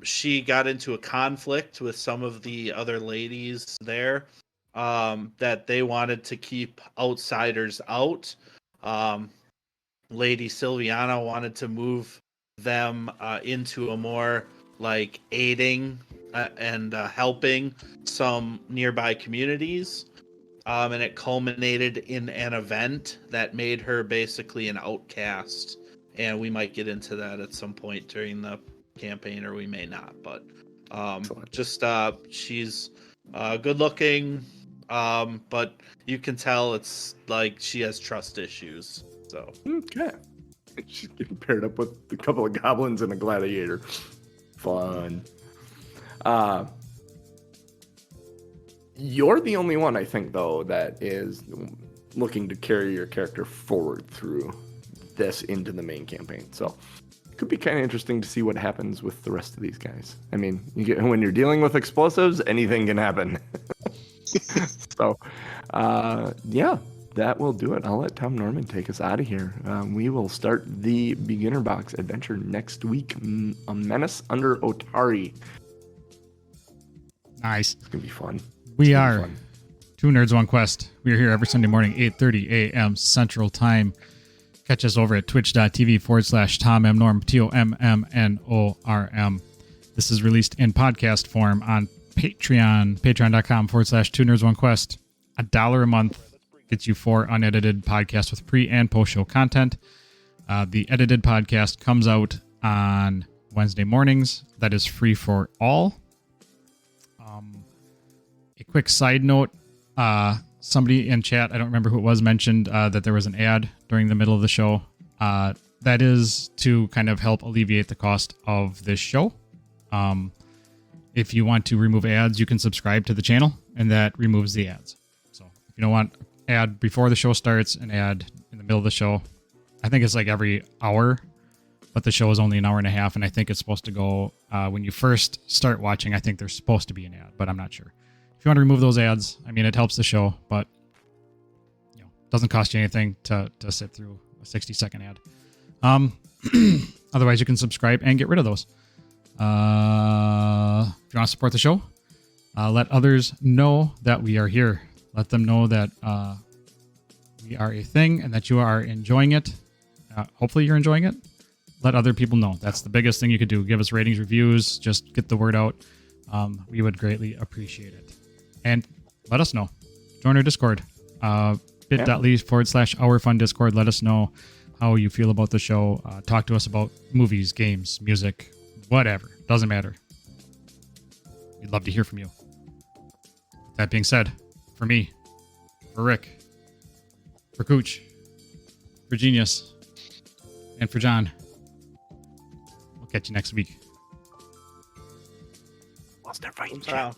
she got into a conflict with some of the other ladies there, that they wanted to keep outsiders out. Lady Sylviana wanted to move them into a more like aiding and helping some nearby communities. And it culminated in an event that made her basically an outcast. And we might get into that at some point during the campaign, or we may not. But she's good looking, but you can tell it's like she has trust issues. So okay, she's getting paired up with a couple of goblins and a gladiator. Fun. You're the only one, I think, though, that is looking to carry your character forward through this into the main campaign. So it could be kind of interesting to see what happens with the rest of these guys. I mean, when you're dealing with explosives, anything can happen. So, that will do it. I'll let Tom Norman take us out of here. We will start the Beginner Box adventure next week. A Menace under Otari. Nice. It's going to be fun. We are Two Nerds, One Quest. We are here every Sunday morning, 8:30 a.m. Central Time. Catch us over at twitch.tv/TomMNorm, TOMMNORM. This is released in podcast form on Patreon, patreon.com/2nerds1quest. $1 a month gets you 4 unedited podcasts with pre and post show content. The edited podcast comes out on Wednesday mornings. That is free for all. A quick side note, somebody in chat, I don't remember who it was, mentioned that there was an ad during the middle of the show. That is to kind of help alleviate the cost of this show. If you want to remove ads, you can subscribe to the channel, and that removes the ads. So if you don't want ad before the show starts, an ad in the middle of the show, I think it's like every hour, but the show is only an hour and a half, and I think it's supposed to go when you first start watching. I think there's supposed to be an ad, but I'm not sure. If you want to remove those ads, I mean, it helps the show, but it doesn't cost you anything to sit through a 60-second ad. Otherwise, you can subscribe and get rid of those. If you want to support the show, let others know that we are here. Let them know that we are a thing and that you are enjoying it. Hopefully you're enjoying it. Let other people know. That's the biggest thing you could do. Give us ratings, reviews, just get the word out. We would greatly appreciate it. And let us know. Join our Discord. bit.ly/OurFunDiscord. Let us know how you feel about the show. Talk to us about movies, games, music, whatever. Doesn't matter. We'd love to hear from you. That being said, for me, for Rick, for Cooch, for Genius, and for John, we'll catch you next week. Whilst they're fighting. Wow.